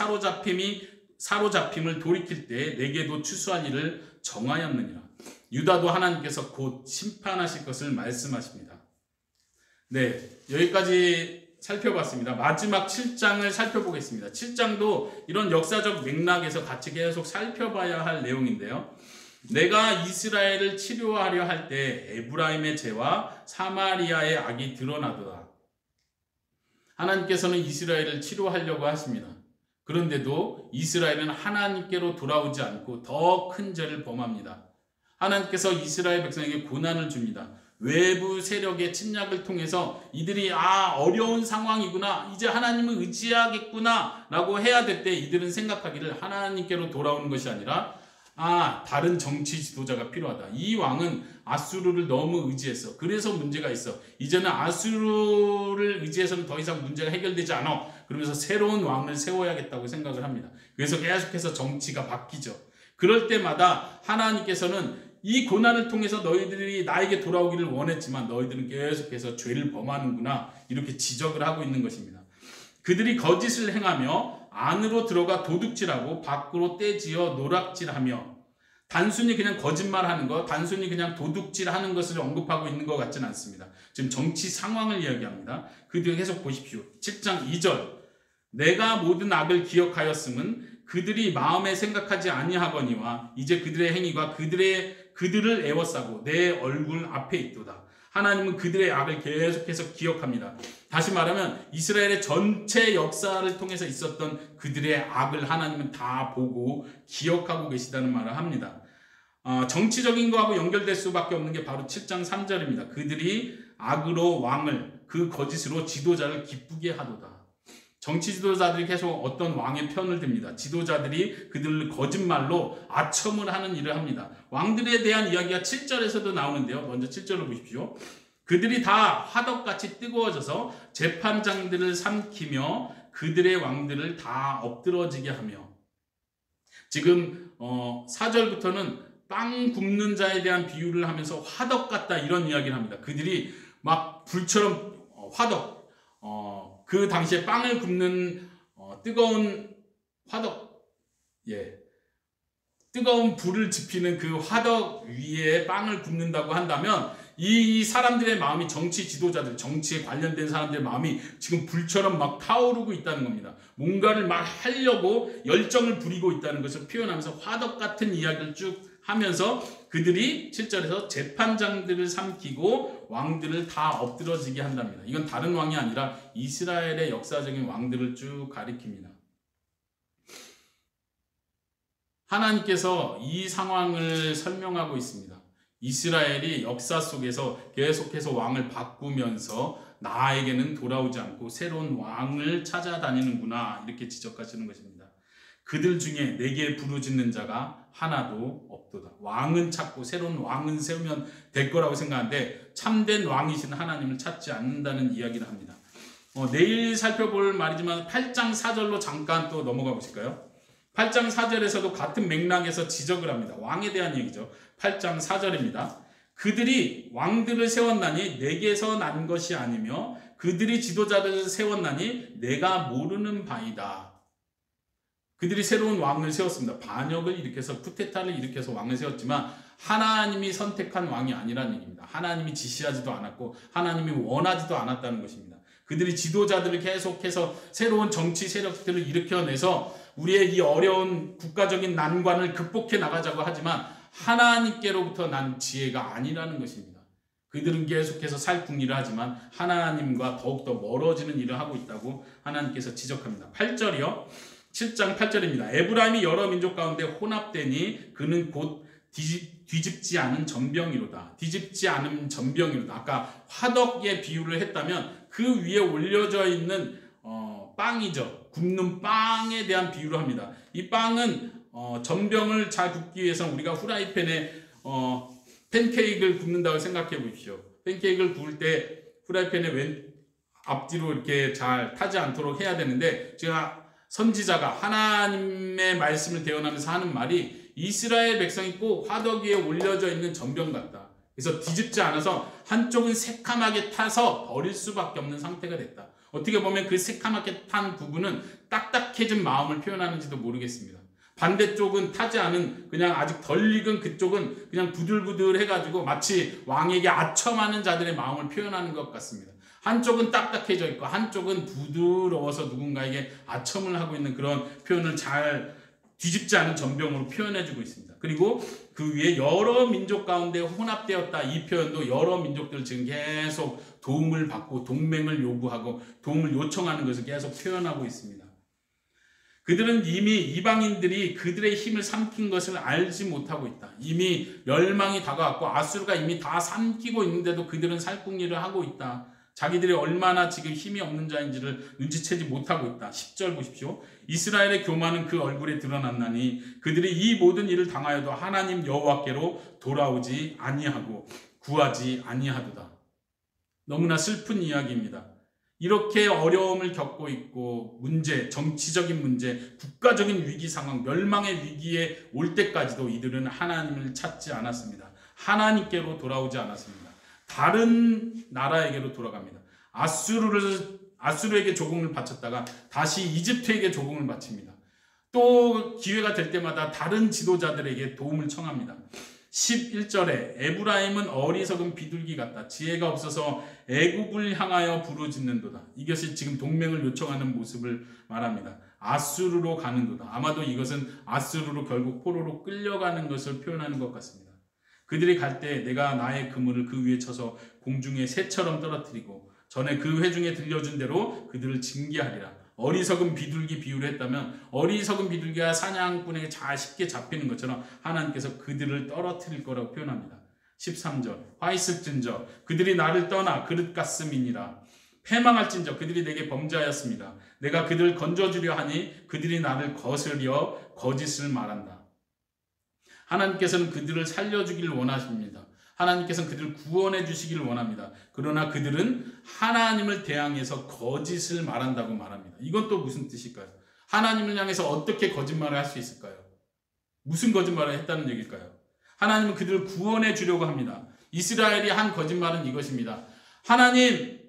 사로잡힘을 돌이킬 때 내게도 추수할 일을 정하였느니라. 유다도 하나님께서 곧 심판하실 것을 말씀하십니다. 네, 여기까지 살펴봤습니다. 마지막 7장을 살펴보겠습니다. 7장도 이런 역사적 맥락에서 같이 계속 살펴봐야 할 내용인데요. 내가 이스라엘을 치료하려 할 때 에브라임의 죄와 사마리아의 악이 드러나도다. 하나님께서는 이스라엘을 치료하려고 하십니다. 그런데도 이스라엘은 하나님께로 돌아오지 않고 더 큰 죄를 범합니다. 하나님께서 이스라엘 백성에게 고난을 줍니다. 외부 세력의 침략을 통해서 이들이 어려운 상황이구나, 이제 하나님을 의지하겠구나 라고 해야 될 때 이들은 생각하기를 하나님께로 돌아오는 것이 아니라 다른 정치 지도자가 필요하다. 이 왕은 아수르를 너무 의지했어. 그래서 문제가 있어. 이제는 아수르를 의지해서는 더 이상 문제가 해결되지 않아. 그러면서 새로운 왕을 세워야겠다고 생각을 합니다. 그래서 계속해서 정치가 바뀌죠. 그럴 때마다 하나님께서는 이 고난을 통해서 너희들이 나에게 돌아오기를 원했지만 너희들은 계속해서 죄를 범하는구나, 이렇게 지적을 하고 있는 것입니다. 그들이 거짓을 행하며 안으로 들어가 도둑질하고 밖으로 떼지어 노략질하며, 단순히 그냥 거짓말하는 것, 단순히 그냥 도둑질하는 것을 언급하고 있는 것 같지는 않습니다. 지금 정치 상황을 이야기합니다. 그 뒤에 계속 보십시오. 7장 2절 내가 모든 악을 기억하였음은 그들이 마음에 생각하지 아니하거니와 이제 그들의 행위가 그들을 애워싸고 내 얼굴 앞에 있도다. 하나님은 그들의 악을 계속해서 기억합니다. 다시 말하면 이스라엘의 전체 역사를 통해서 있었던 그들의 악을 하나님은 다 보고 기억하고 계시다는 말을 합니다. 정치적인 거하고 연결될 수밖에 없는 게 바로 7장 3절입니다. 그들이 악으로 왕을, 그 거짓으로 지도자를 기쁘게 하도다. 정치 지도자들이 계속 어떤 왕의 편을 듭니다. 지도자들이 그들을 거짓말로 아첨을 하는 일을 합니다. 왕들에 대한 이야기가 7절에서도 나오는데요. 먼저 7절을 보십시오. 그들이 다 화덕같이 뜨거워져서 재판장들을 삼키며 그들의 왕들을 다 엎드러지게 하며. 지금 4절부터는 빵 굽는 자에 대한 비유를 하면서 화덕 같다 이런 이야기를 합니다. 그들이 막 불처럼 화덕, 그 당시에 빵을 굽는 뜨거운 화덕, 뜨거운 불을 지피는 그 화덕 위에 빵을 굽는다고 한다면 이 사람들의 마음이, 정치 지도자들, 정치에 관련된 사람들의 마음이 지금 불처럼 막 타오르고 있다는 겁니다. 뭔가를 막 하려고 열정을 부리고 있다는 것을 표현하면서 화덕 같은 이야기를 쭉 하면서 그들이 7절에서 재판장들을 삼키고 왕들을 다 엎드러지게 한답니다. 이건 다른 왕이 아니라 이스라엘의 역사적인 왕들을 쭉 가리킵니다. 하나님께서 이 상황을 설명하고 있습니다. 이스라엘이 역사 속에서 계속해서 왕을 바꾸면서 나에게는 돌아오지 않고 새로운 왕을 찾아다니는구나, 이렇게 지적하시는 것입니다. 그들 중에 내게 부르짖는 자가 하나도 없도다. 왕은 찾고 새로운 왕은 세우면 될 거라고 생각하는데 참된 왕이신 하나님을 찾지 않는다는 이야기를 합니다. 내일 살펴볼 말이지만 8장 4절로 잠깐 또 넘어가 보실까요? 8장 4절에서도 같은 맥락에서 지적을 합니다. 왕에 대한 얘기죠. 8장 4절입니다. 그들이 왕들을 세웠나니 내게서 난 것이 아니며 그들이 지도자들을 세웠나니 내가 모르는 바이다. 그들이 새로운 왕을 세웠습니다. 반역을 일으켜서, 쿠데타를 일으켜서 왕을 세웠지만 하나님이 선택한 왕이 아니라는 얘기입니다. 하나님이 지시하지도 않았고 하나님이 원하지도 않았다는 것입니다. 그들이 지도자들을 계속해서 새로운 정치 세력들을 일으켜내서 우리의 이 어려운 국가적인 난관을 극복해 나가자고 하지만 하나님께로부터 난 지혜가 아니라는 것입니다. 그들은 계속해서 살궁리를 하지만 하나님과 더욱더 멀어지는 일을 하고 있다고 하나님께서 지적합니다. 8절이요. 7장 8절입니다. 에브라임이 여러 민족 가운데 혼합되니 그는 곧 뒤집지 않은 전병이로다. 뒤집지 않은 전병이로다. 아까 화덕의 비유를 했다면 그 위에 올려져 있는 빵이죠. 굽는 빵에 대한 비유를 합니다. 이 빵은 전병을 잘 굽기 위해서 우리가 후라이팬에 팬케이크를 굽는다고 생각해 보십시오. 팬케이크를 구울 때 후라이팬에 왼 앞뒤로 이렇게 잘 타지 않도록 해야 되는데, 제가 선지자가 하나님의 말씀을 대언하면서 하는 말이 이스라엘 백성이 꼭 화덕 위에 올려져 있는 전병 같다. 그래서 뒤집지 않아서 한쪽은 새카맣게 타서 버릴 수밖에 없는 상태가 됐다. 어떻게 보면 그 새카맣게 탄 부분은 딱딱해진 마음을 표현하는지도 모르겠습니다. 반대쪽은 타지 않은 그냥 아직 덜 익은 그쪽은 그냥 부들부들해가지고 마치 왕에게 아첨하는 자들의 마음을 표현하는 것 같습니다. 한쪽은 딱딱해져 있고 한쪽은 부드러워서 누군가에게 아첨을 하고 있는 그런 표현을 잘 뒤집지 않은 전병으로 표현해주고 있습니다. 그리고 그 위에 여러 민족 가운데 혼합되었다. 이 표현도 여러 민족들 지금 계속 도움을 받고 동맹을 요구하고 도움을 요청하는 것을 계속 표현하고 있습니다. 그들은 이미 이방인들이 그들의 힘을 삼킨 것을 알지 못하고 있다. 이미 멸망이 다가왔고 아수르가 이미 다 삼키고 있는데도 그들은 살궁리를 하고 있다. 자기들이 얼마나 지금 힘이 없는 자인지를 눈치채지 못하고 있다. 10절 보십시오. 이스라엘의 교만은 그 얼굴에 드러났나니 그들이 이 모든 일을 당하여도 하나님 여호와께로 돌아오지 아니하고 구하지 아니하도다. 너무나 슬픈 이야기입니다. 이렇게 어려움을 겪고 있고 문제, 정치적인 문제, 국가적인 위기 상황, 멸망의 위기에 올 때까지도 이들은 하나님을 찾지 않았습니다. 하나님께로 돌아오지 않았습니다. 다른 나라에게로 돌아갑니다. 아수르에게 조공을 바쳤다가 다시 이집트에게 조공을 바칩니다. 또 기회가 될 때마다 다른 지도자들에게 도움을 청합니다. 11절에 에브라임은 어리석은 비둘기 같다. 지혜가 없어서 애굽을 향하여 부르짖는도다. 이것이 지금 동맹을 요청하는 모습을 말합니다. 아수르로 가는도다. 아마도 이것은 아수르로 결국 포로로 끌려가는 것을 표현하는 것 같습니다. 그들이 갈 때 내가 나의 그물을 그 위에 쳐서 공중에 새처럼 떨어뜨리고 전에 그 회중에 들려준 대로 그들을 징계하리라. 어리석은 비둘기 비유를 했다면 어리석은 비둘기가 사냥꾼에게 잘 쉽게 잡히는 것처럼 하나님께서 그들을 떨어뜨릴 거라고 표현합니다. 13절 화 있을진저 그들이 나를 떠나 그릇 같음이니라. 패망할진저 그들이 내게 범죄하였습니다. 내가 그들을 건져주려 하니 그들이 나를 거스려 거짓을 말한다. 하나님께서는 그들을 살려주기를 원하십니다. 하나님께서는 그들을 구원해 주시기를 원합니다. 그러나 그들은 하나님을 대항해서 거짓을 말한다고 말합니다. 이건 또 무슨 뜻일까요? 하나님을 향해서 어떻게 거짓말을 할 수 있을까요? 무슨 거짓말을 했다는 얘기일까요? 하나님은 그들을 구원해 주려고 합니다. 이스라엘이 한 거짓말은 이것입니다. 하나님,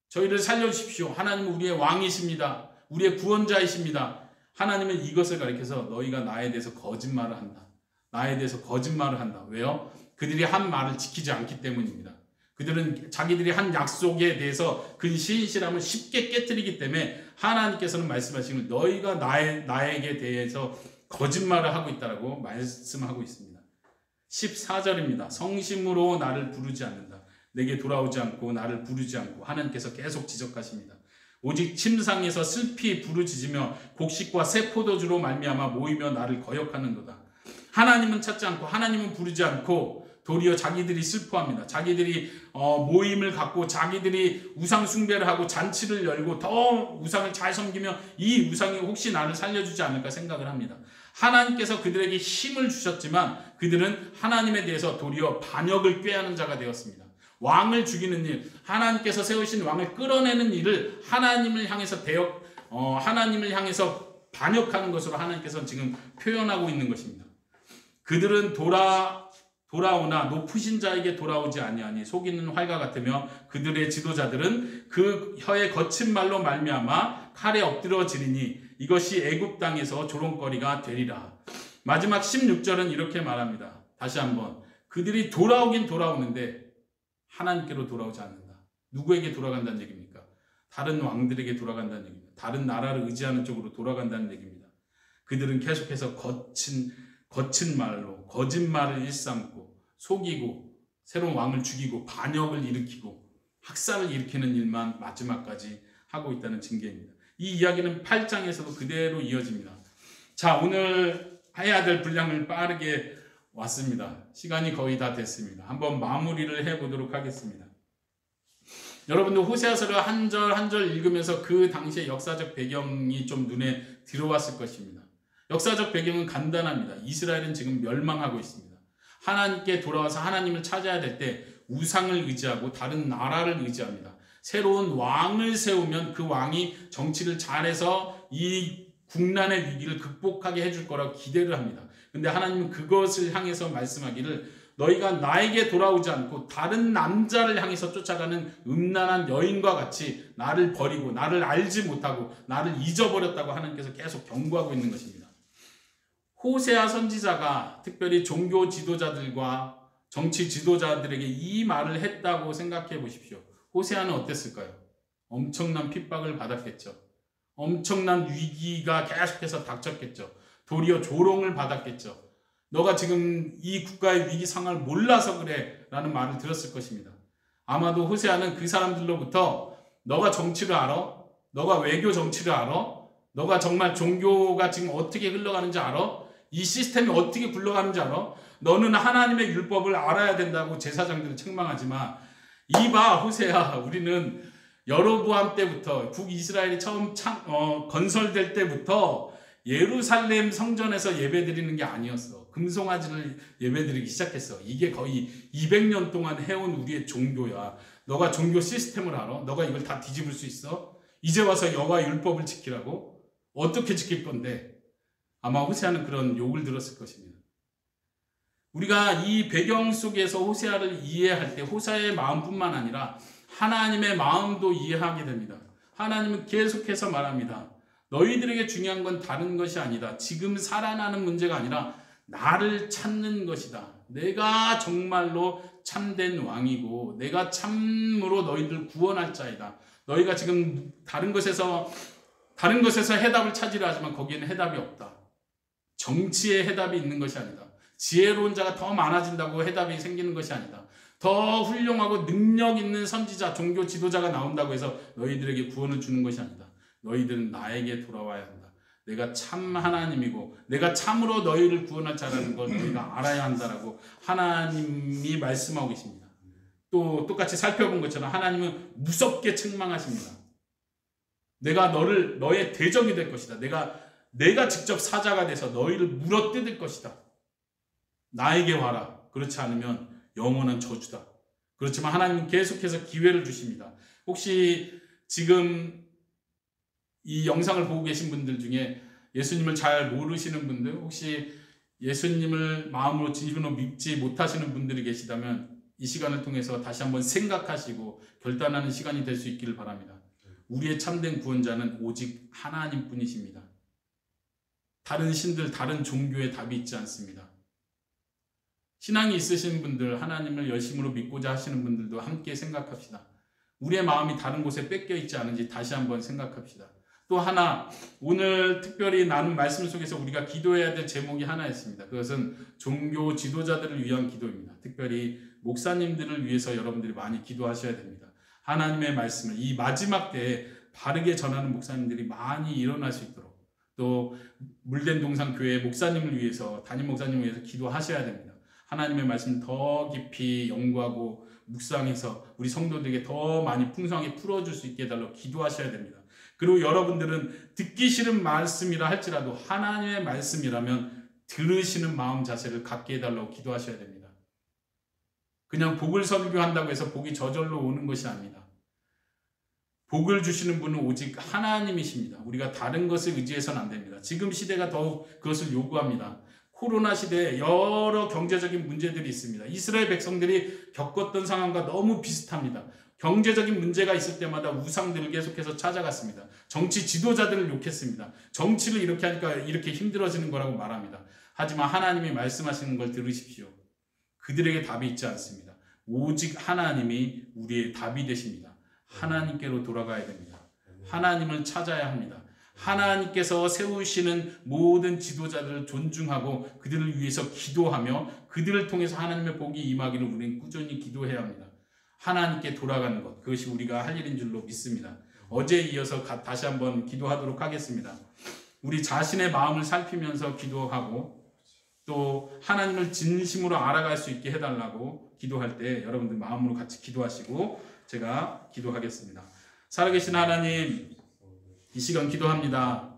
저희를 살려주십시오. 하나님은 우리의 왕이십니다. 우리의 구원자이십니다. 하나님은 이것을 가리켜서 너희가 나에 대해서 거짓말을 한다. 나에 대해서 거짓말을 한다. 왜요? 그들이 한 말을 지키지 않기 때문입니다. 그들은 자기들이 한 약속에 대해서 그 신실함을 쉽게 깨뜨리기 때문에 하나님께서는 말씀하시는 너희가 나에게 대해서 거짓말을 하고 있다라고 말씀하고 있습니다. 14절입니다. 성심으로 나를 부르지 않는다. 내게 돌아오지 않고 나를 부르지 않고 하나님께서 계속 지적하십니다. 오직 침상에서 슬피 부르짖으며 곡식과 새 포도주로 말미암아 모이며 나를 거역하는도다. 하나님은 찾지 않고 하나님은 부르지 않고 도리어 자기들이 슬퍼합니다. 자기들이 모임을 갖고 자기들이 우상 숭배를 하고 잔치를 열고 더 우상을 잘 섬기며 이 우상이 혹시 나를 살려주지 않을까 생각을 합니다. 하나님께서 그들에게 힘을 주셨지만 그들은 하나님에 대해서 도리어 반역을 꾀하는 자가 되었습니다. 왕을 죽이는 일, 하나님께서 세우신 왕을 끌어내는 일을 하나님을 향해서 하나님을 향해서 반역하는 것으로 하나님께서는 지금 표현하고 있는 것입니다. 그들은 돌아오나 높으신 자에게 돌아오지 아니하니 속이는 활과 같으며 그들의 지도자들은 그 혀의 거친 말로 말미암아 칼에 엎드러지리니 이것이 애굽 땅에서 조롱거리가 되리라. 마지막 16절은 이렇게 말합니다. 다시 한번 그들이 돌아오긴 돌아오는데 하나님께로 돌아오지 않는다. 누구에게 돌아간다는 얘기입니까? 다른 왕들에게 돌아간다는 얘기입니다. 다른 나라를 의지하는 쪽으로 돌아간다는 얘기입니다. 그들은 계속해서 거친 말로 거짓말을 일삼고 속이고 새로운 왕을 죽이고 반역을 일으키고 학살을 일으키는 일만 마지막까지 하고 있다는 징계입니다. 이 이야기는 8장에서도 그대로 이어집니다. 자, 오늘 해야 될 분량을 빠르게 왔습니다. 시간이 거의 다 됐습니다. 한번 마무리를 해보도록 하겠습니다. 여러분들 호세아서를 한 절 한 절 읽으면서 그 당시의 역사적 배경이 좀 눈에 들어왔을 것입니다. 역사적 배경은 간단합니다. 이스라엘은 지금 멸망하고 있습니다. 하나님께 돌아와서 하나님을 찾아야 될 때 우상을 의지하고 다른 나라를 의지합니다. 새로운 왕을 세우면 그 왕이 정치를 잘해서 이 국난의 위기를 극복하게 해줄 거라고 기대를 합니다. 근데 하나님은 그것을 향해서 말씀하기를 너희가 나에게 돌아오지 않고 다른 남자를 향해서 쫓아가는 음란한 여인과 같이 나를 버리고 나를 알지 못하고 나를 잊어버렸다고 하나님께서 계속 경고하고 있는 것입니다. 호세아 선지자가 특별히 종교 지도자들과 정치 지도자들에게 이 말을 했다고 생각해 보십시오. 호세아는 어땠을까요? 엄청난 핍박을 받았겠죠. 엄청난 위기가 계속해서 닥쳤겠죠. 도리어 조롱을 받았겠죠. 너가 지금 이 국가의 위기 상황을 몰라서 그래 라는 말을 들었을 것입니다. 아마도 호세아는 그 사람들로부터 너가 정치를 알아? 너가 외교 정치를 알아? 너가 정말 종교가 지금 어떻게 흘러가는지 알아? 이 시스템이 어떻게 굴러가는지 알아? 너는 하나님의 율법을 알아야 된다고 제사장들은 책망하지만 이봐 호세아, 우리는 여로보암 때부터 북이스라엘이 처음 건설될 때부터 예루살렘 성전에서 예배드리는 게 아니었어. 금송아지를 예배드리기 시작했어. 이게 거의 200년 동안 해온 우리의 종교야. 너가 종교 시스템을 알아? 너가 이걸 다 뒤집을 수 있어? 이제 와서 여호와 율법을 지키라고? 어떻게 지킬 건데? 아마 호세아는 그런 욕을 들었을 것입니다. 우리가 이 배경 속에서 호세아를 이해할 때 호세아의 마음뿐만 아니라 하나님의 마음도 이해하게 됩니다. 하나님은 계속해서 말합니다. 너희들에게 중요한 건 다른 것이 아니다. 지금 살아나는 문제가 아니라 나를 찾는 것이다. 내가 정말로 참된 왕이고 내가 참으로 너희들 구원할 자이다. 너희가 지금 다른 것에서 해답을 찾으려 하지만 거기에는 해답이 없다. 정치에 해답이 있는 것이 아니다. 지혜로운 자가 더 많아진다고 해답이 생기는 것이 아니다. 더 훌륭하고 능력 있는 선지자, 종교 지도자가 나온다고 해서 너희들에게 구원을 주는 것이 아니다. 너희들은 나에게 돌아와야 한다. 내가 참 하나님이고 내가 참으로 너희를 구원할 자라는 걸 너희가 알아야 한다라고 하나님이 말씀하고 계십니다. 또 똑같이 살펴본 것처럼 하나님은 무섭게 책망하십니다. 내가 너의 대적이 될 것이다. 내가 직접 사자가 돼서 너희를 물어뜯을 것이다. 나에게 와라. 그렇지 않으면 영원한 저주다. 그렇지만 하나님은 계속해서 기회를 주십니다. 혹시 지금 이 영상을 보고 계신 분들 중에 예수님을 잘 모르시는 분들, 혹시 예수님을 마음으로 진심으로 믿지 못하시는 분들이 계시다면 이 시간을 통해서 다시 한번 생각하시고 결단하는 시간이 될 수 있기를 바랍니다. 우리의 참된 구원자는 오직 하나님뿐이십니다. 다른 신들, 다른 종교에 답이 있지 않습니다. 신앙이 있으신 분들, 하나님을 열심으로 믿고자 하시는 분들도 함께 생각합시다. 우리의 마음이 다른 곳에 뺏겨 있지 않은지 다시 한번 생각합시다. 또 하나, 오늘 특별히 나눈 말씀 속에서 우리가 기도해야 될 제목이 하나 있습니다. 그것은 종교 지도자들을 위한 기도입니다. 특별히 목사님들을 위해서 여러분들이 많이 기도하셔야 됩니다. 하나님의 말씀을 이 마지막 때에 바르게 전하는 목사님들이 많이 일어날 수 있도록, 또 물된 동산 교회 목사님을 위해서, 담임 목사님을 위해서 기도하셔야 됩니다. 하나님의 말씀을 더 깊이 연구하고 묵상해서 우리 성도들에게 더 많이 풍성하게 풀어줄 수 있게 해달라고 기도하셔야 됩니다. 그리고 여러분들은 듣기 싫은 말씀이라 할지라도 하나님의 말씀이라면 들으시는 마음 자세를 갖게 해달라고 기도하셔야 됩니다. 그냥 복을 설교한다고 해서 복이 저절로 오는 것이 아닙니다. 복을 주시는 분은 오직 하나님이십니다. 우리가 다른 것을 의지해서는 안 됩니다. 지금 시대가 더욱 그것을 요구합니다. 코로나 시대에 여러 경제적인 문제들이 있습니다. 이스라엘 백성들이 겪었던 상황과 너무 비슷합니다. 경제적인 문제가 있을 때마다 우상들을 계속해서 찾아갔습니다. 정치 지도자들을 욕했습니다. 정치를 이렇게 하니까 이렇게 힘들어지는 거라고 말합니다. 하지만 하나님이 말씀하시는 걸 들으십시오. 그들에게 답이 있지 않습니다. 오직 하나님이 우리의 답이 되십니다. 하나님께로 돌아가야 됩니다. 하나님을 찾아야 합니다. 하나님께서 세우시는 모든 지도자들을 존중하고 그들을 위해서 기도하며 그들을 통해서 하나님의 복이 임하기를 우리는 꾸준히 기도해야 합니다. 하나님께 돌아가는 것, 그것이 우리가 할 일인 줄로 믿습니다. 어제에 이어서 다시 한번 기도하도록 하겠습니다. 우리 자신의 마음을 살피면서 기도하고 또 하나님을 진심으로 알아갈 수 있게 해달라고 기도할 때 여러분들 마음으로 같이 기도하시고 제가 기도하겠습니다. 살아계신 하나님, 이 시간 기도합니다.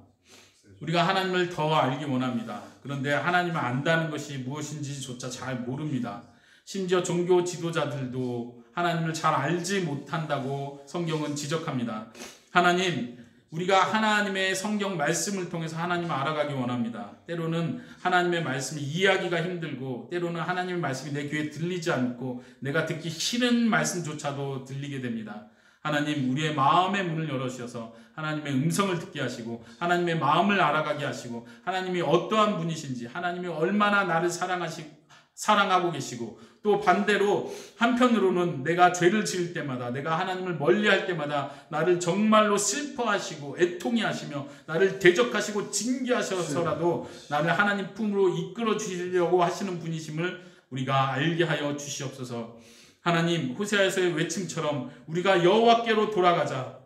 우리가 하나님을 더 알기 원합니다. 그런데 하나님을 안다는 것이 무엇인지조차 잘 모릅니다. 심지어 종교 지도자들도 하나님을 잘 알지 못한다고 성경은 지적합니다. 하나님, 우리가 하나님의 성경 말씀을 통해서 하나님을 알아가기 원합니다. 때로는 하나님의 말씀을 이해하기가 힘들고 때로는 하나님의 말씀이 내 귀에 들리지 않고 내가 듣기 싫은 말씀조차도 들리게 됩니다. 하나님, 우리의 마음의 문을 열어주셔서 하나님의 음성을 듣게 하시고 하나님의 마음을 알아가게 하시고 하나님이 어떠한 분이신지 하나님이 얼마나 나를 사랑하고 계시고 또 반대로 한편으로는 내가 죄를 지을 때마다 내가 하나님을 멀리할 때마다 나를 정말로 슬퍼하시고 애통해 하시며 나를 대적하시고 징계하셔서라도 나를 하나님 품으로 이끌어 주시려고 하시는 분이심을 우리가 알게 하여 주시옵소서. 하나님, 호세아에서의 외침처럼 우리가 여호와께로 돌아가자,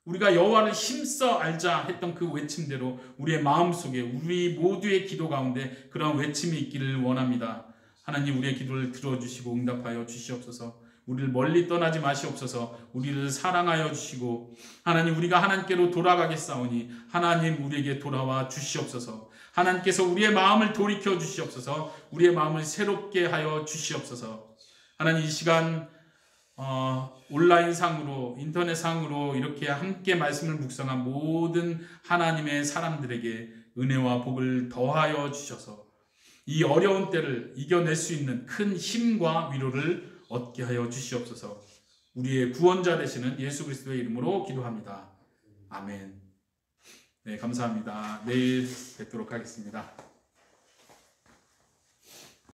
우리가 여호와를 힘써 알자 했던 그 외침대로 우리의 마음속에 우리 모두의 기도 가운데 그런 외침이 있기를 원합니다. 하나님, 우리의 기도를 들어주시고 응답하여 주시옵소서. 우리를 멀리 떠나지 마시옵소서. 우리를 사랑하여 주시고 하나님, 우리가 하나님께로 돌아가겠사오니 하나님 우리에게 돌아와 주시옵소서. 하나님께서 우리의 마음을 돌이켜 주시옵소서. 우리의 마음을 새롭게 하여 주시옵소서. 하나님, 이 시간 온라인상으로 인터넷상으로 이렇게 함께 말씀을 묵상한 모든 하나님의 사람들에게 은혜와 복을 더하여 주셔서 이 어려운 때를 이겨낼 수 있는 큰 힘과 위로를 얻게 하여 주시옵소서. 우리의 구원자 되시는 예수 그리스도의 이름으로 기도합니다. 아멘. 네, 감사합니다. 내일 뵙도록 하겠습니다.